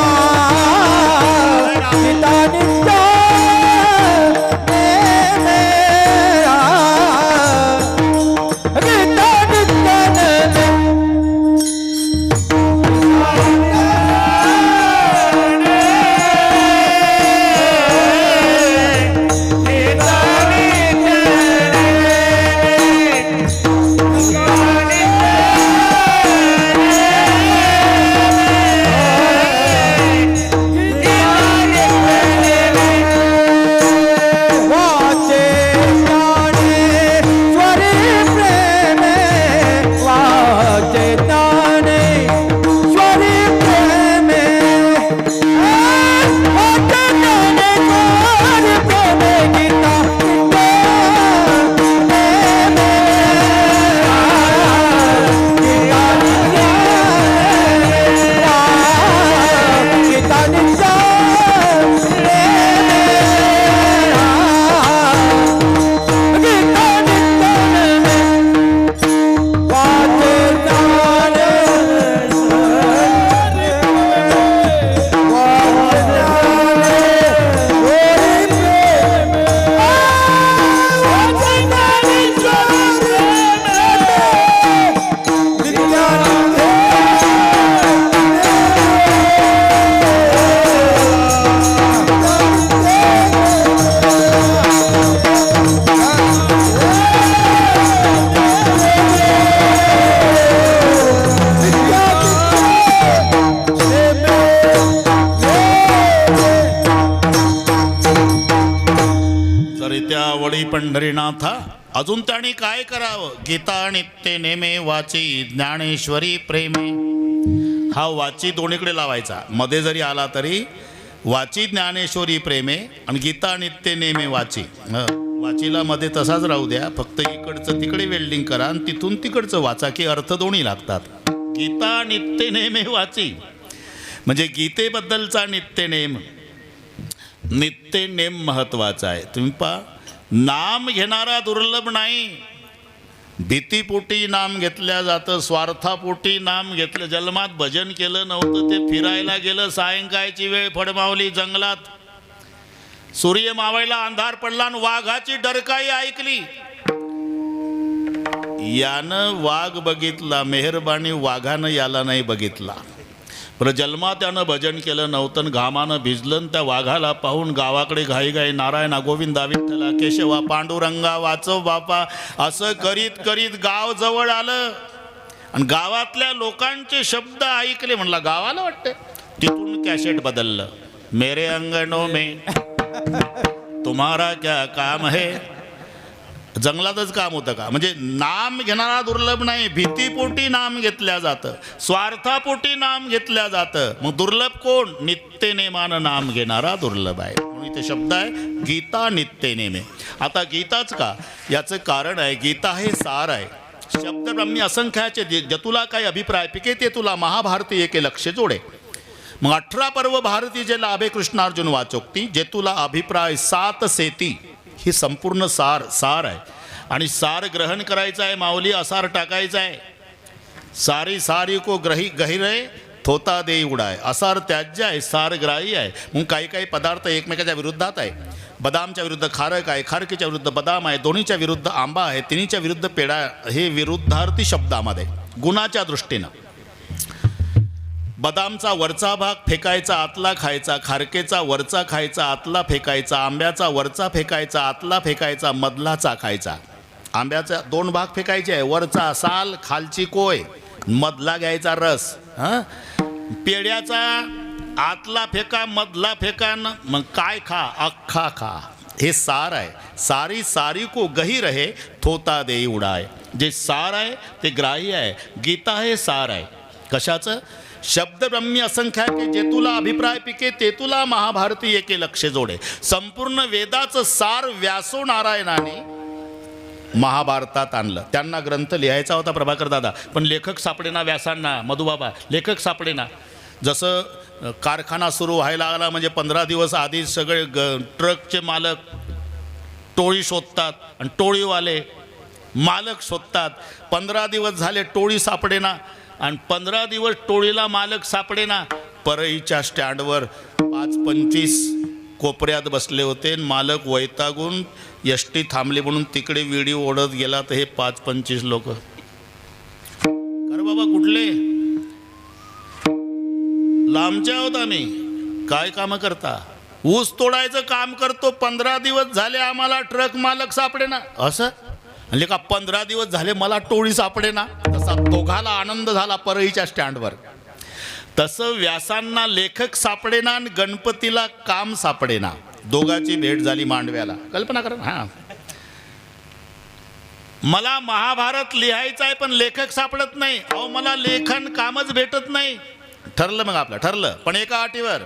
गीता नित्य नेमेरा, गीता नित्य नेमे. पंढरीनाथा. अजून त्याने काय करावं? गीता नित्य नेमे वाची ज्ञानेश्वरी प्रेमे. हा वाची दोन्हीकडे लावायचा, मध्ये जरी आला तरी वाची ज्ञानेश्वरी प्रेमे आणि गीता नित्य नेमे वाची. वाचीला मध्ये तसाच राहू द्या, फक्त इकडचं तिकडे वेल्डिंग करा आणि तिथून तिकडचं वाचा, की अर्थ दोन्ही लागतात. गीता नित्य नेमे वाची म्हणजे गीतेबद्दलचा नित्यनेम. नित्यनेम महत्वाचा आहे. तुम्ही पहा, नाम घेणारा दुर्लभ नाही. भीतीपोटी नाम घेतल्या जातं, स्वार्थापोटी नाम घेतलं. जन्मात भजन केलं नव्हतं, ते फिरायला गेलं, सायंकाळची वेळ फडमावली जंगलात, सूर्य मावळला, अंधार पडला आणि वाघाची डरकाई ऐकली. यानं वाघ बघितला, मेहरबानी वाघानं याला नाही बघितला. पर जन्मात त्यानं भजन केलं नव्हतं, घामानं भिजलं. त्या वाघाला पाहून गावाकडे घाईघाई नारायणा गोविंदा विठ्ठला केशवा पांडुरंगा वाचव बापा असं करीत करीत गाव जवळ आलं आणि गावातल्या लोकांचे शब्द ऐकले. म्हणला गावाला वाटतं. तिथून कॅसेट बदललं. मेरे अंगणों में तुम्हारा क्या काम है. जंगलातच काम होतं का? म्हणजे नाम घेणारा दुर्लभ नाही, भीतीपोटी नाम घेतल्या जातं, स्वार्थापोटी नाम घेतल्या जातं. मग दुर्लभ कोण? नित्यनेमानं नाम घेणारा दुर्लभ आहे. म्हणून इथे शब्द आहे गीता नित्यनेमे. आता गीताच का? याचं कारण आहे गीता हे सार आहे. शब्द ब्रह्मी असंख्याचे जे तुला काही अभिप्राय पिके ते तुला महाभारती एके लक्ष जोडे. मग 18 पर्व भारती जे लाभे कृष्णार्जुन वाचोक्ती जे तुला अभिप्राय 7 सेती. ही संपूर्ण सार आहे. आणि सार ग्रहण करायचं आहे माऊली, असार टाकायचा आहे. सारी सारी को गहिरे थोता दे उडाय. असार त्याज्य आहे, सार ग्राही आहे. मग काही काही पदार्थ एकमेकाच्या विरुद्धात आहे. बदामच्या विरुद्ध खारक आहे, खारकीच्या विरुद्ध बदाम आहे, दोन्हीच्या विरुद्ध आंबा आहे, तिन्हीच्या विरुद्ध पेढा. हे विरुद्धार्थी शब्दामध्ये गुणाच्या दृष्टीनं. बदामचा वरचा भाग फेकायचा, आतला खायचा. खारकेचा वरचा खायचा, आतला फेकायचा. आंब्याचा वरचा फेकायचा, आतला फेकायचा, मधलाचा खायचा. आंब्याचा 2 भाग फेकायचे आहे, वरचा साल, खालची कोय, मधला घ्यायचा रस. पेड्याचा आतला फेका, मधला फेका, मग काय खा? अख्खा खा. हे सार आहे. सारी सारी को गही रहे थोता दे उडाय. जे सार आहे ते ग्राही आहे. गीता हे सार आहे. कशाचं? शब्द ब्रह्मी असंख्याके जे तुला अभिप्राय पिके ते तुला महाभारती एके लक्ष जोडे. संपूर्ण वेदाचं सार व्यासो नारायणाने महाभारतात आणलं. त्यांना ग्रंथ लिहायचा होता प्रभाकर दादा, पण लेखक सापडेना व्यासांना. मधुबाबा लेखक सापडेना. जसं कारखाना सुरू व्हायला आला म्हणजे 15 दिवस आधी सगळे ट्रकचे मालक टोळी शोधतात आणि टोळीवाले मालक शोधतात. 15 दिवस झाले टोळी सापडेना आणि 15 दिवस टोळीला मालक सापडेना. परळीच्या स्टँडवर 5-25 कोपऱ्यात बसले होते. मालक वैतागून एसटी थांबली म्हणून तिकडे विडी ओढत गेला. तर हे 5-25 लोक अरे बाबा कुठले? लांबच्या आहोत आम्ही. काय कामं करता? ऊस तोडायचं काम करतो. 15 दिवस झाले आम्हाला ट्रक मालक सापडेना. असं म्हणजे का 15 दिवस झाले मला टोळी सापडेना? तसा दोघाला आनंद झाला परळीच्या स्टँडवर. तसं व्यासांना लेखक सापडेना आणि गणपतीला काम सापडेना. दोघाची भेट झाली मांडव्याला. कल्पना करा. हां, मला महाभारत लिहायचं आहे पण लेखक सापडत नाही. अहो मला लेखन कामच भेटत नाही. ठरलं मग आपलं ठरलं, पण एका अटीवर.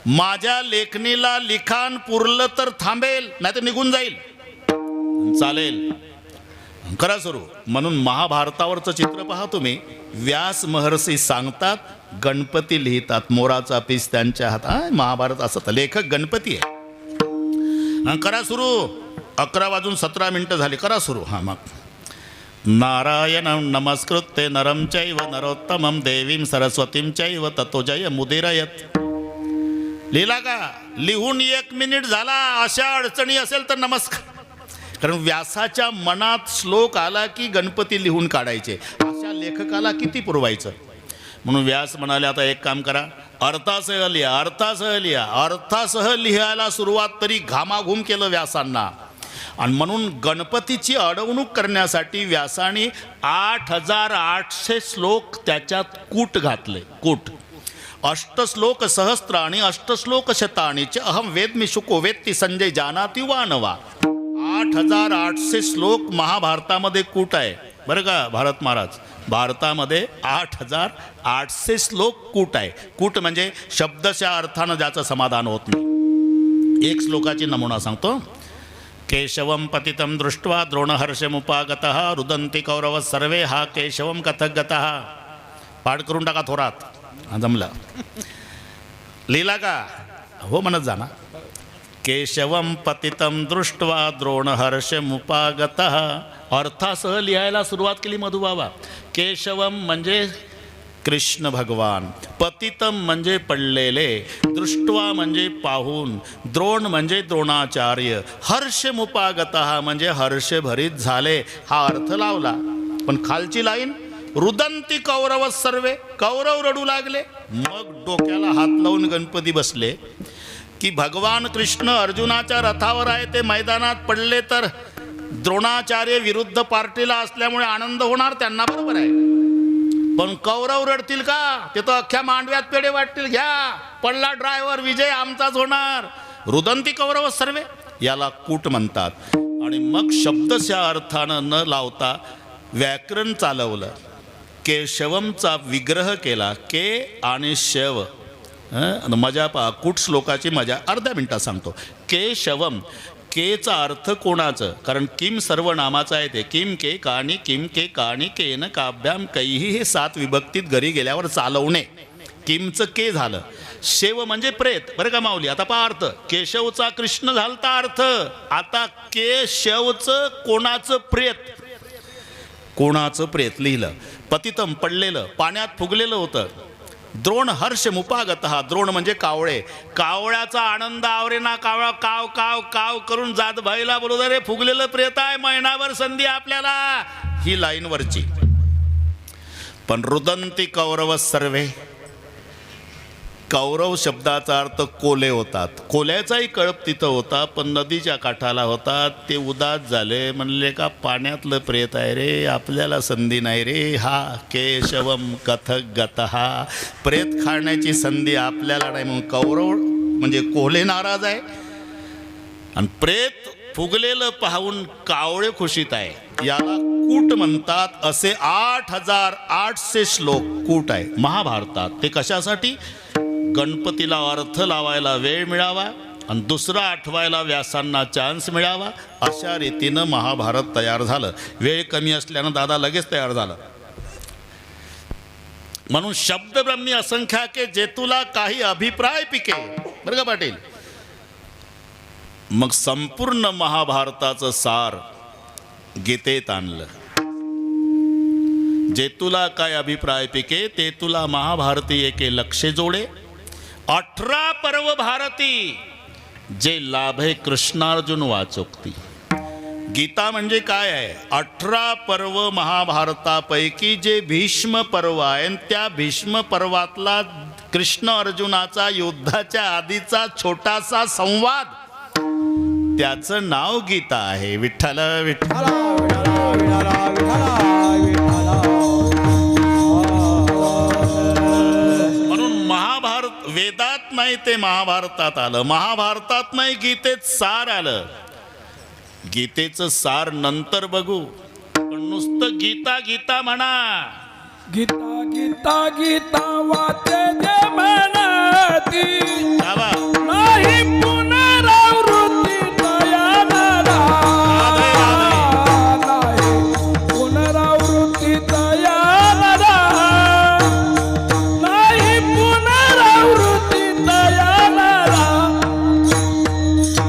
माझ्या लेखणीला लिखाण पुरलं तर थांबेल, नाही तर निघून जाईल. चालेल, करा सुरू. म्हणून महाभारतावरचं चित्र पहा तुम्ही. व्यास महर्षी सांगतात, गणपती लिहितात. मोराचा पीस त्यांच्या हातात. महाभारत असं तर लेखक गणपती आहे. करा सुरू. 11:17 झाले. करा सुरू. हां मग. नारायणं नमस्कृत्य नरं चैव नरोत्तमं देवीं सरस्वतीं चैव ततो जय मुदीरयत. लिहिला का? लिहून 1 मिनिट झाला. अशा अडचणी असेल तर नमस्कार. कारण व्यासाच्या मनात श्लोक आला की गणपती लिहून काढायचे. अशा लेखकाला किती पुरवायचं? म्हणून व्यास म्हणाले आता एक काम करा, अर्थासह लिहा. अर्थासह लिहा. अर्थासह लिहायला सुरुवात तरी घामाघूम केलं व्यासांना. आणि म्हणून गणपतीची अडवणूक करण्यासाठी व्यासाने 8800 श्लोक त्याच्यात कूट घातले. कूट. 8 श्लोक सहस्त्राणी 8 श्लोक शतानी च अहम वेदमी शुको वेत्ती संजय जानाति वा नवा. 8800 श्लोक महाभारतामध्ये कूट आहे बरं का भारत महाराज. भारतामध्ये 8800 श्लोक कूट आहे. कूट म्हणजे शब्दच्या अर्थानं ज्याचं समाधान होत नाही. एक श्लोकाची नमुना सांगतो. केशवम पतितं दृष्ट्वा द्रोणहर्षमुपागतः रुदंती कौरव सर्वे हा केशवम कथक गतः. पाठ करून टाका थोरात. जमलं. लिहिला का? हो म्हणत जा ना. केशवम पतितं दृष्ट्वा द्रोणहर्षमुपागतः. अर्थासह लिहायला सुरुवात केली मधुबाबा. केशवम म्हणजे कृष्ण भगवान, पतितम म्हणजे पडलेले, दृष्ट्वा म्हणजे पाहून, द्रोण म्हणजे द्रोणाचार्य, हर्षमुपागतः म्हणजे हर्षभरीत झाले. हा अर्थ लावला. पण खालची लाईन रुदंती कौरव सर्वे, कौरव रडू लागले. मग डोक्याला हात लावून गणपती बसले की भगवान कृष्ण अर्जुनाच्या रथावर आहे, ते मैदानात पडले तर द्रोणाचार्य विरुद्ध पार्टीला असल्यामुळे आनंद होणार त्यांना, बरोबर आहे. पण कौरव रडतील का? ते तर अख्ख्या मांडव्यात पेढे वाटतील, घ्या पडला ड्रायव्हर, विजय आमचाच होणार. रुदंती कौरव सर्वे याला कूट म्हणतात. आणि मग शब्दशः अर्थानं न लावता व्याकरण चालवलं. केशवमचा विग्रह केला, के आणि शव. मजा पहा, कूट श्लोकाची मजा अर्ध्या मिनिटात सांगतो. केशवम, केचा अर्थ कोणाचं? कारण किम सर्व नामाचं आहे ते. किम के काणी, किम के काणी, केन काभ्याम कैही, हे 7 विभक्तीत घरी गेल्यावर चालवणे. किमचं के झालं. शेव म्हणजे प्रेत, बरं का माऊली. आता पहा अर्थ, केशवचा कृष्ण झालता अर्थ. आता केशवचं कोणाचं प्रेत, कोणाचं प्रेत लिहिलं. पतितम पडलेलं, पाण्यात फुगलेलं होतं. द्रोण हर्ष मुपागत, हा द्रोण म्हणजे कावळे. कावळ्याचा आनंद आवरेना, कावळा काव काव काव करून जात भाईला बोलू, रे फुगलेलं प्रेत आहे, महिनाभर संधी आपल्याला. ही लाईन वरची. पण रुदंती कौरव सर्वे, कौरव शब्दाचा अर्थ कोले होतात. कोल्याचाही कळप तिथं होता, पण नदीच्या काठाला होता. ते उदास झाले, म्हणले का पाण्यातलं प्रेत आहे रे, आपल्याला संधी नाही रे. हा केशवम कथक गतहा, प्रेत खाण्याची संधी आपल्याला नाही. म्हणून कौरव म्हणजे कोले नाराज आहे आणि प्रेत फुगलेलं पाहून कावळे खुशीत आहे. याला कूट म्हणतात. असे 8800 श्लोक कूट आहे महाभारतात. ते कशासाठी? गणपतीला अर्थ लावायला वेळ मिळावा आणि दुसरा आठवायला व्यासांना चान्स मिळावा. अशा रीतीनं महाभारत तयार झालं. वेळ कमी असल्यानं दादा लगेच तयार झालं. म्हणून शब्द ब्रह्मी असंख्याके, जे तुला काही अभिप्राय पिके, बरं का पाटील. मग संपूर्ण महाभारताचं सार गीतेत आणलं. जे तुला काय अभिप्राय पिके, ते तुला महाभारती एके लक्षे जोडे. 18 पर्व भारती, जे लाभे कृष्णार्जुन वाचोक्ती. गीता म्हणजे काय आहे? 18 पर्व महाभारतापैकी जे भीष्म पर्व आहे, त्या भीष्म पर्वातला कृष्ण अर्जुनाचा युद्धाच्या आधीचा छोटासा संवाद, त्याचं नाव गीता आहे. विठ्ठल विठ्ठल. म्हणून महाभारत वेदात नाही, ते महाभारतात आलं. महाभारतात नाही, गीतेत सार आलं. गीतेचं सार नंतर बघू, पण नुसतं गीता गीता म्हणा. गीता गीता गीता वाचे जे म्हणती, नाही पुनरावृत्ती तयानरा, नाही पुनरावृत्ती तयानरा, नाही पुनरावृत्ती तयानरा.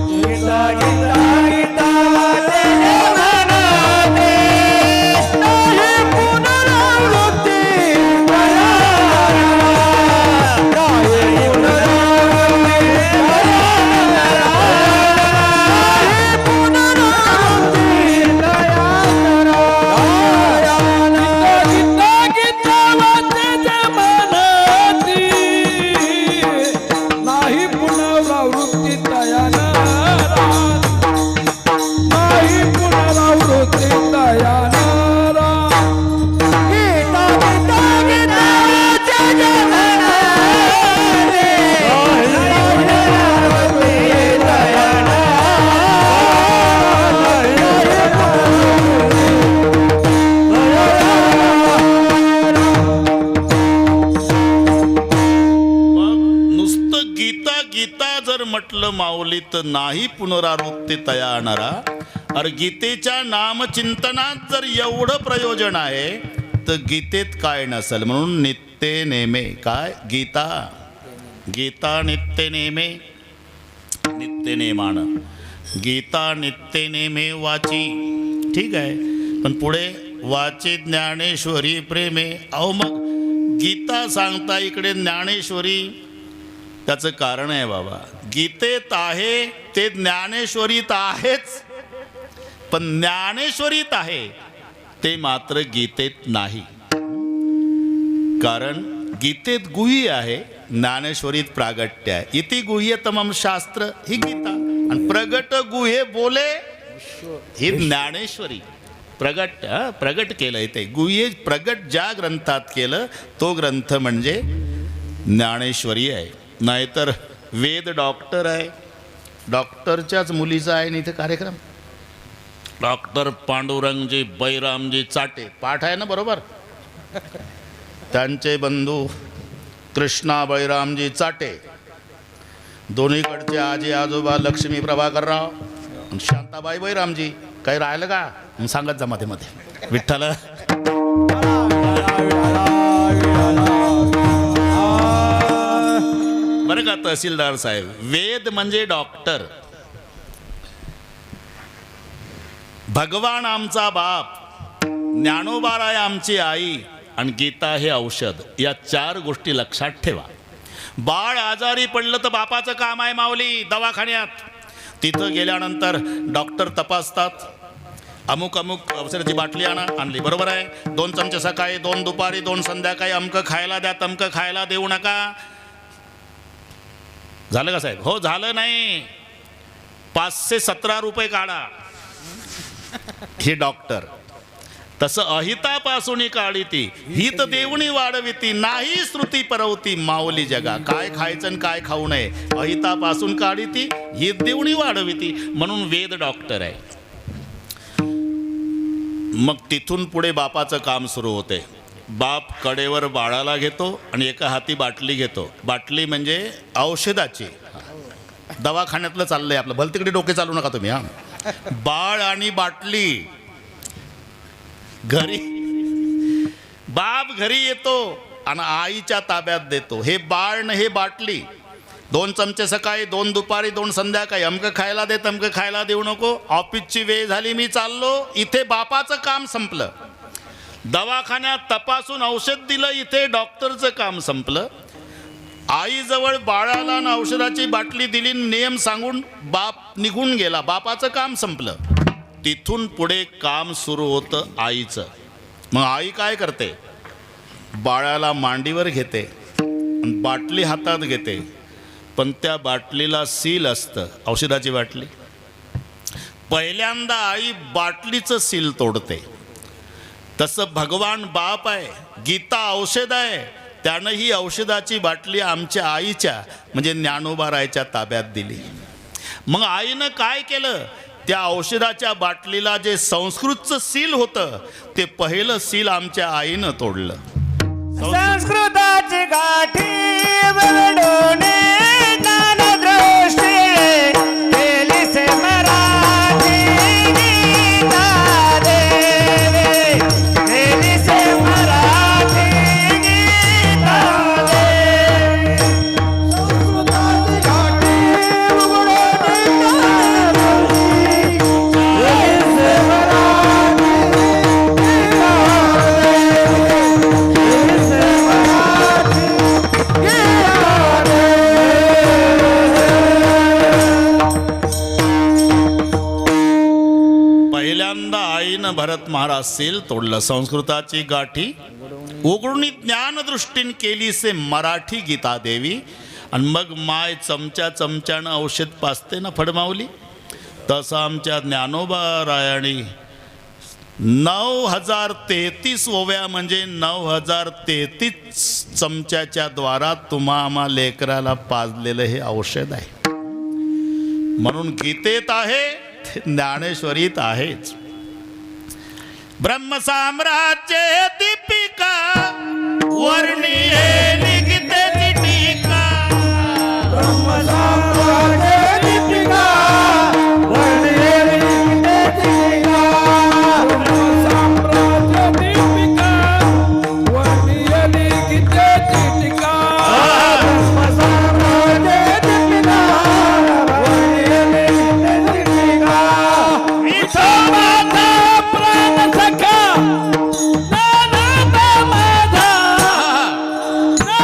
गीता गीता गीता वाचे जे म्हणती, नाही पुनरावृत्ती म्हटलं माऊलीत, नाही पुनरावृत्ती तयाणारा. अरे गीतेच्या नामचिंतनात जर एवढं प्रयोजन आहे, तर गीतेत काय नसेल. म्हणून नित्य नेमे, काय गीता, गीता नित्य नेमे, नित्य नेमानं गीता नित्य नेमे वाची. ठीक आहे, पण पुढे वाची ज्ञानेश्वरी प्रेमे. अहो मग गीता सांगता इकडे ज्ञानेश्वरी, त्याचं कारण आहे बाबा. गीतेत आहे ते ज्ञानेश्वरीत आहेच, पण ज्ञानेश्वरीत आहे ते मात्र गीतेत नाही. कारण गीतेत गुह्य आहे, ज्ञानेश्वरीत प्रागट्य आहे. इति गुह्यतमं शास्त्र ही गीता आणि प्रगट गुह्य बोले ही ज्ञानेश्वरी. प्रगट केलं ते गुह्य प्रगट ज्या ग्रंथात केलं तो ग्रंथ म्हणजे ज्ञानेश्वरी आहे. नाहीतर वेद डॉक्टर आहे, डॉक्टरच्याच मुलीचा आहे. इथे कार्यक्रम डॉक्टर पांडुरंगजी बैरामजी चाटे पाठ आहे ना बरोबर. त्यांचे बंधू कृष्णा बैरामजी चाटे, दोन्हीकडचे आजी आजोबा लक्ष्मी प्रभाकरराव, शांताबाई बैरामजी. काही राहिलं का मग सांगत जा मध्ये मध्ये. विठ्ठल बरं का तहसीलदार साहेब, वेद म्हणजे डॉक्टर, भगवान आमचा बाप, ज्ञानोबाराय आमची आई आणि गीता हे औषध. या 4 गोष्टी लक्षात ठेवा. बाळ आजारी पडलं तर बापाचं काम आहे माऊली दवाखान्यात. तिथं गेल्यानंतर डॉक्टर तपासतात. अमुक अमुक औषधाची बाटली आणली बरोबर आहे. 2 चमचे सकाळी, 2 दुपारी, 2 संध्याकाळी. अमकं खायला द्या, तमकं खायला देऊ नका. झालं का साहेब? हो झालं नाही. 517 रुपये काढा. हे डॉक्टर. तसं अहितापासून काढी ती हित देवणी वाढविती, नाही श्रुती परवती माऊली जगा. काय खायचं आणि काय खाऊ नये अहितापासून काढी ती हित देवणी वाढविती. म्हणून वेद डॉक्टर आहे. मग तिथून पुढे बापाचं काम सुरू होते. बाप कडेवर बाळाला घेतो आणि एका हाती बाटली घेतो. बाटली म्हणजे औषधाची. दवाखान्यातलं चाललंय आपलं, भलतिकडे डोके चालू नका तुम्ही. हा बाळ आणि बाटली घरी. बाप घरी येतो आणि आईच्या ताब्यात देतो. हे बाळ न हे बाटली. 2 चमचे सकाळी, 2 दुपारी, 2 संध्याकाळी. अमकं खायला दे, तमकं खायला देऊ नको. ऑफिसची वेळ झाली, मी चाललो. इथे बापाचं काम संपलं. दवाखान्यात तपासून औषध दिलं, इथे डॉक्टरचं काम संपलं. आईजवळ बाळाला आणि औषधाची बाटली दिली, नियम सांगून बाप निघून गेला. बापाचं काम संपलं. तिथून पुढे काम सुरू होतं आईचं. मग आई काय करते? बाळाला मांडीवर घेते, बाटली हातात घेते. पण त्या बाटलीला सील असतं, औषधाची बाटली. पहिल्यांदा आई बाटलीचं सील तोडते. तसं भगवान बाप आहे, गीता औषध आहे. त्यानं ही औषधाची बाटली आमच्या आईच्या म्हणजे ज्ञानोबारायच्या ताब्यात दिली. मग आईनं काय केलं? त्या औषधाच्या बाटलीला जे संस्कृतचं सील होतं ते पहिलं सील आमच्या आईनं तोडलं. संस्कृताची गाठी वरडोने ज्ञानदृष्टी केली से मराठी गीता देवी, केली से मराठी गीता देवी. संस्कृताची गाठी वरडोने केली से मराठी पहिल्यांदा आईनं भरत महाराज सील तोडलं. संस्कृताची गाठी उघडून ज्ञानदृष्टीन केली से मराठी गीता देवी. आणि मग माय चमच्यानं औषध पाजते ना फडमावली. तसं आमच्या ज्ञानोबारायानी 9033 ओव्या म्हणजे 9033 चमच्याच्या द्वारा तुम्हा आम्हा लेकराला पाजलेलं हे औषध आहे. म्हणून गीतेत आहे, ज्ञानेश्वरीत आहेच. ब्रह्मसाम्राज्य दीपिका वर्णिये लिखिते टीका. ब्रह्मसाम्राज्य दीपिका वर्णिये लिखिते टीका. ब्रह्मसाम्राज्य दीपिका वर्णिये लिखिते टीका. ब्रह्मसाम्राज्य दीपिका वर्णिये लिखिते टीका. विठोबाचा प्राण सखा ज्ञानोबा माझा, ज्ञानोबा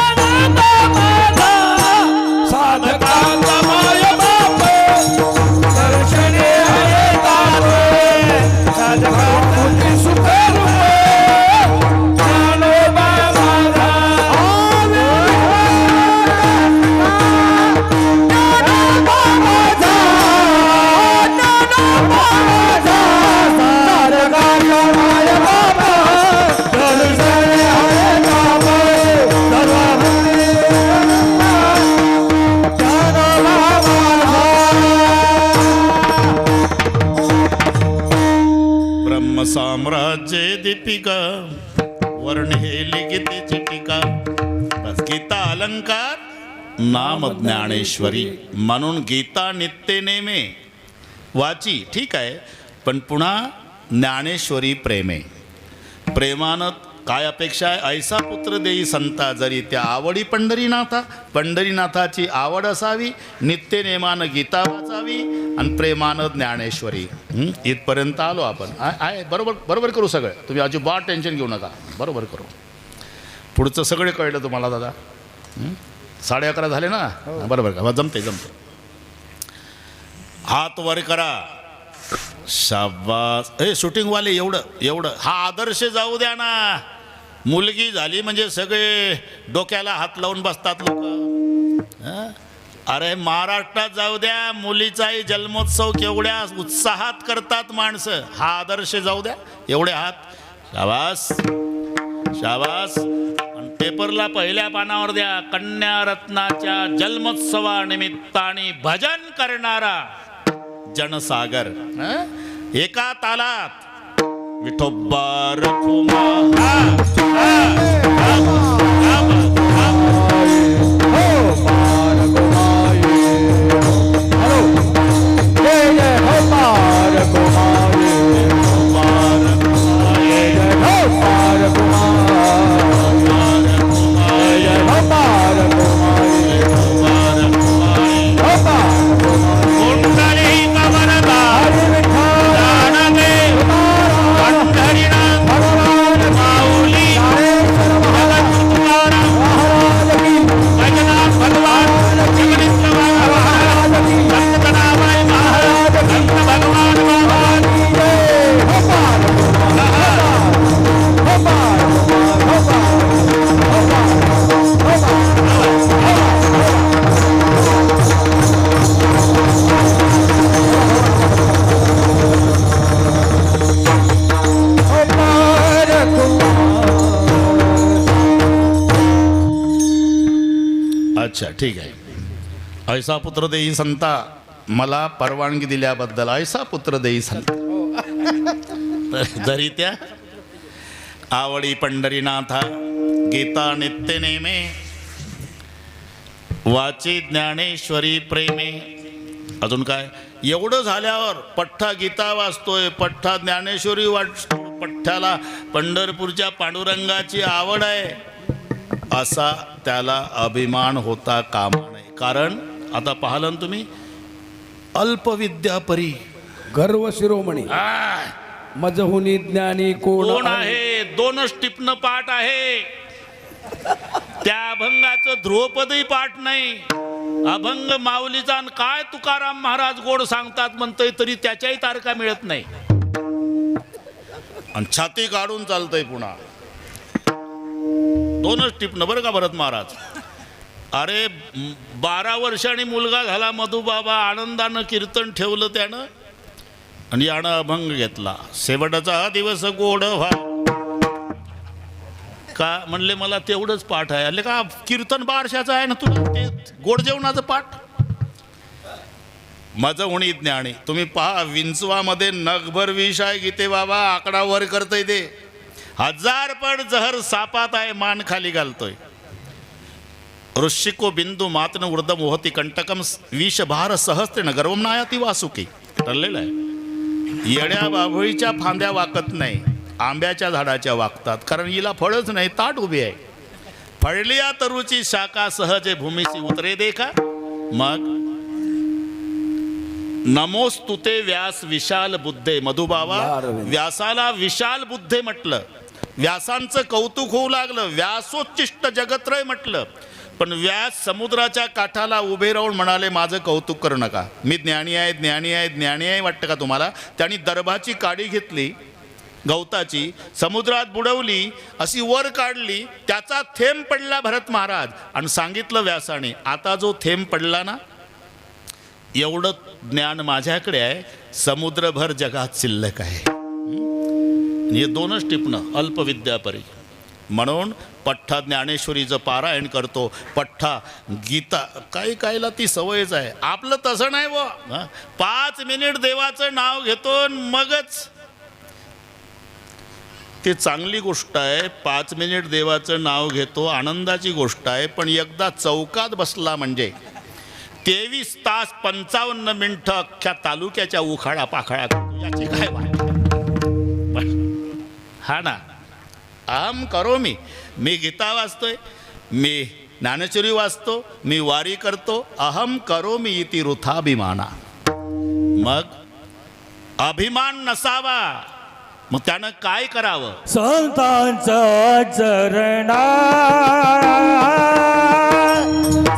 दीपिका वर्णिली गीतेची टीका. बस गीता अलंकार नाम ज्ञानेश्वरी. म्हणून गीता नित्य नेमे वाची ठीक आहे, पण पुन्हा ज्ञानेश्वरी प्रेमे. प्रेमानं काय अपेक्षा आहे? ऐसा पुत्र देई संता जरी त्या आवडी पंढरीनाथा. पंढरीनाथाची आवड असावी, नित्य नेमानं गीता वाचावी आणि प्रेमानं ज्ञानेश्वरी. इथपर्यंत आलो आपण. आहे बरोबर, बरोबर करू सगळं. तुम्ही अजिबात टेन्शन घेऊ नका, बरोबर करू. पुढचं सगळे कळलं तुम्हाला दादा. 11:30 झाले ना, बरोबर का? जमते जमते. हात वर करा. शाबास. हे शूटिंगवाले एवढं हा आदर्श जाऊ द्या ना. मुलगी झाली म्हणजे सगळे डोक्याला हात लावून बसतात लोक. अरे महाराष्ट्रात जाऊ द्या, मुलीचाही जन्मोत्सव केवढ्या उत्साहात करतात माणसं. हा आदर्श जाऊ द्या. एवढे हात. शाबास शाबास. आणि पेपरला पहिल्या पानावर द्या. कन्या रत्नाच्या जन्मोत्सवानिमित्ताने भजन करणारा जनसागर. एका तालात विठोबा रखुमा. अच्छा ठीक आहे. ऐसा पुत्र देई संता. मला परवानगी दिल्याबद्दल ऐसा पुत्र देई संता. जरी त्या आवडी पंढरीनाथा गीता नित्य नेमे वाची ज्ञानेश्वरी प्रेमे. अजून काय? एवढं झाल्यावर पठ्ठा गीता वाचतोय, पठ्ठा ज्ञानेश्वरी वाचतो, पठ्ठ्याला पंढरपूरच्या पांडुरंगाची आवड आहे, असा त्याला अभिमान होता कामा नये. कारण आता पाहिलं ना तुम्ही, अल्पविद्यापरी गर्व शिरोमणी मजहुनी ज्ञानी कोण आहे. 2 टिपणं पाठ आहे. त्या अभंगाचं ध्रुवपदही पाठ नाही. अभंग माऊलीचा आणि काय तुकाराम महाराज गोड सांगतात म्हणतोय, तरी त्याच्याही तारखा मिळत नाही. आणि छाती काढून चालतंय पुन्हा. 2 टिपणं बरं का भरत महाराज. अरे 12 वर्षांनी मुलगा झाला मधुबाबा. आनंदानं कीर्तन ठेवलं त्यानं आणि यानं अभंग घेतला. शेवटचा हा दिवस गोड व्हा. का म्हणले मला तेवढंच पाठ आहे. अरे का कीर्तन 12 वर्षाचं आहे ना तुला, ते गोड जेवणाचं पाठ. माझं होणी ज्ञानी. तुम्ही पहा विंचवामध्ये नगभर विष आहे गीते बाबा. आकडा वर करतोय ते. 1000 पट जहर सापात आहे, मान खाली घालतोय. ऋषिको बिंदू मातन वृद्ध मोहती कंटकम विष भार सहस्त्र गर्वम नायाती वासुकी. ठरलेलं आहे. येड्या बाभळीच्या फांद्या वाकत नाही, आंब्याच्या झाडाच्या वाकतात. कारण हिला फळच नाही, ताट उभी आहे. फळलिया तरुची शाखा सहजे भूमीसी उतरे देखा. मग नमोस्तुते व्यास विशाल बुद्धे. मधुबाबा व्यासाला विशाल बुद्धे म्हटलं. व्यासांचं कौतुक होऊ लागलं. व्यासोच्चिष्ट जगत्रय म्हटलं. पण व्यास समुद्राच्या काठाला उभे राहून म्हणाले, माझं कौतुक करू नका, मी ज्ञानी आहे, ज्ञानी आहे, ज्ञानी आहे. वाटतं का तुम्हाला? त्यांनी दर्भाची काडी घेतली गवताची, समुद्रात बुडवली, अशी वर काढली, त्याचा थेंब पडला भरत महाराज. आणि सांगितलं व्यासाने, आता जो थेंब पडला ना, एवढं ज्ञान माझ्याकडे आहे, समुद्रभर जगात शिल्लक आहे. हे 2च टिपणं अल्पविद्यापरी. म्हणून पठ्ठा ज्ञानेश्वरीचं पारायण करतो, पठ्ठा गीता. काही कायला ती सवयच आहे. आपलं तसं नाही व. 5 मिनिट देवाचं नाव घेतो मगच ती चांगली गोष्ट आहे. 5 मिनिट देवाचं नाव घेतो, आनंदाची गोष्ट आहे. पण एकदा चौकात बसला म्हणजे 23 तास 55 मिनिटं अख्ख्या तालुक्याच्या उखाडा पाखाळा करतो. याची काय वाट? हा ना, अहम करो मी गीता वाचतोय, मी ज्ञानेश्वरी वाचतो, मी वारी करतो. अहम करो मी इति वृथाभिमाना. मग अभिमान नसावा. मग त्यानं काय करावं? संतांचा चरणा,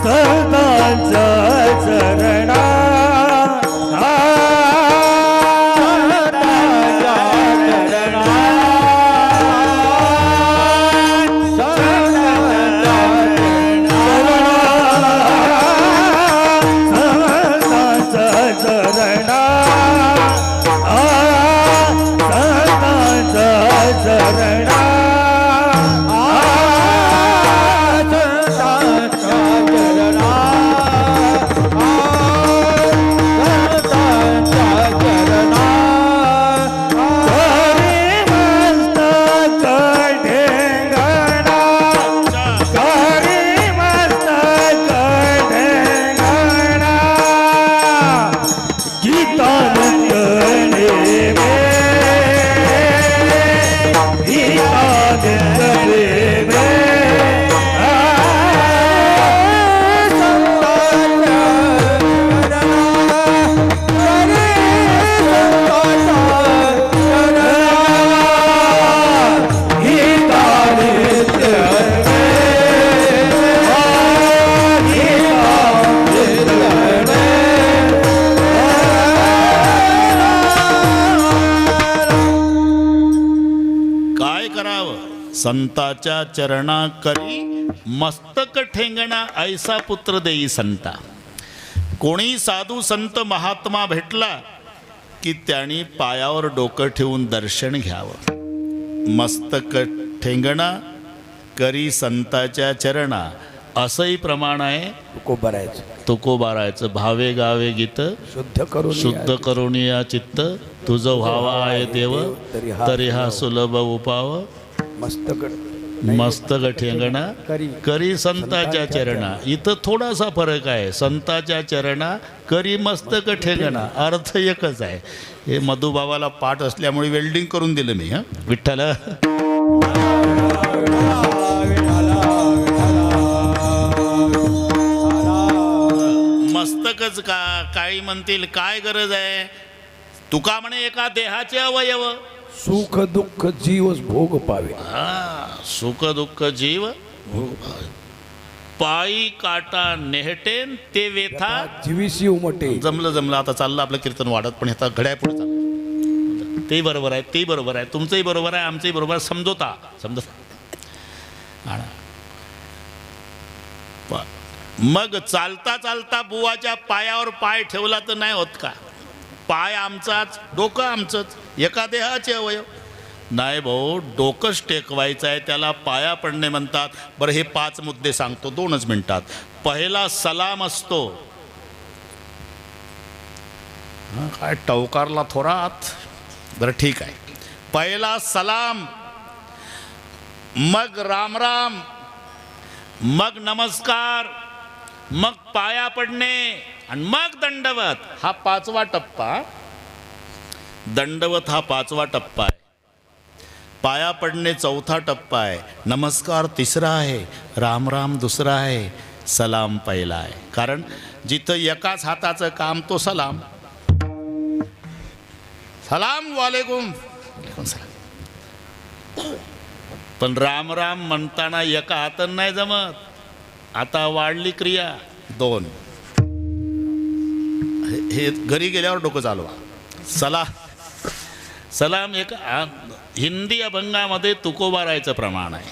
संतांचा चरणा, संताच्या चरणा करी मस्तक ठेंगणा ऐसा पुत्र देई संता. कोणी साधू संत महात्मा भेटला की त्यांनी पायावर डोकं ठेवून दर्शन घ्यावं. मस्तक ठेंगणा करी संताच्या चरणा असंही प्रमाण आहे. तुकोबारायचं भावे गावे गीत शुद्ध करून या चित्त तुझं व्हावा आहे देव तरी हा सुलभ उपाव. मस्तक ठेंगणा करी संताच्या चरणा. इथं थोडासा फरक आहे. संताच्या चरणा करी मस्तक ठेंगणा अर्थ एकच आहे. हे मधुबाबाला पाठ असल्यामुळे वेल्डिंग करून दिलं मी. विठ्ठल मस्तकच का? काही म्हणतील काय गरज आहे? तुका म्हणे एका देहाचे अवयव सुख दुःख जीव भोग पावे. सुख दुःख जीव भोग पावे. पायी काटा नेहटेन ते वेथा जीवीशी उमटे. जमलं आता चाललं आपलं कीर्तन वाढत. पण आता घड्याळ पुढे चाललं. ते बरोबर आहे, ते बरोबर आहे, तुमचंही बरोबर आहे, आमचंही बरोबर आहे. समजोता. मग चालता चालता बुवाच्या पायावर पाय ठेवला तर नाही होत का? पाय आमचाच, डोकं आमचंच, एका देहाचे अवयव नाही भाऊ. डोकंच टेकवायचं आहे, त्याला पाया पडणे म्हणतात. बरं, हे 5 मुद्दे सांगतो 2च मिनिटात. पहिला सलाम असतो. काय टवकारला थोरात. बरं ठीक आहे. पहिला सलाम, मग राम राम, मग नमस्कार, मग पाया पडणे आणि मग दंडवत. हा 5वा टप्पा. दंडवत हा 5वा टप्पा आहे. पाया पडणे 4था टप्पा आहे. नमस्कार 3रा आहे. राम राम 2रा आहे. सलाम पहिला आहे. कारण जिथं एकाच हाताचं काम तो सलाम. सलाम वालेकुम. पण राम राम म्हणताना एका हातानं नाही जमत. आता वाढली क्रिया 2. हे घरी गेल्यावर डोकं चालवा. सलाम एक हिंदी अभंगामध्ये तुकोबारायचं प्रमाण आहे.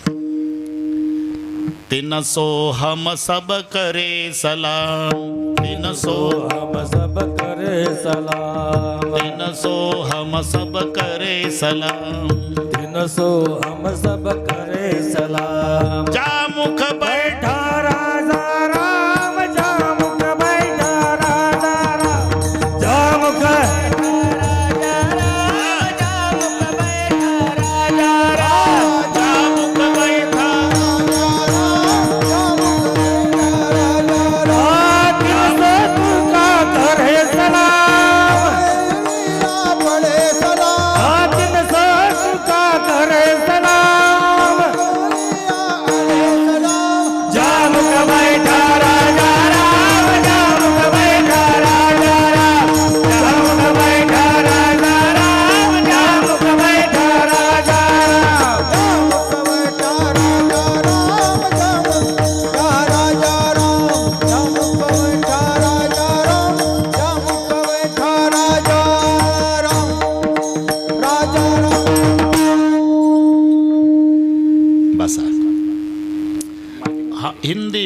300 हम सब करे सलाम. 300 हम सब करे सलाम. 300 हम सब करे सलाम. 300 हम सब करे सलाम. जा मुख बैठा राजा राम, जा मुख बैठा राजा राम, जा मुख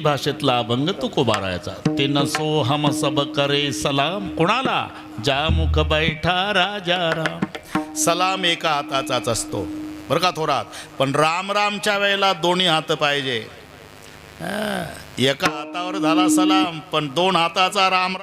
भाषेतला अभंग तुकोबारायाचा. ते नसो हम सब करे सलाम. कोणाला? जा मुख बैठा राजा राम. सलाम एका हाताचाच असतो बरं का थोरात, पण राम रामच्या वेळेला दोन्ही हात पाहिजे. एका हातावर झाला सलाम, पण दोन हाताचा राम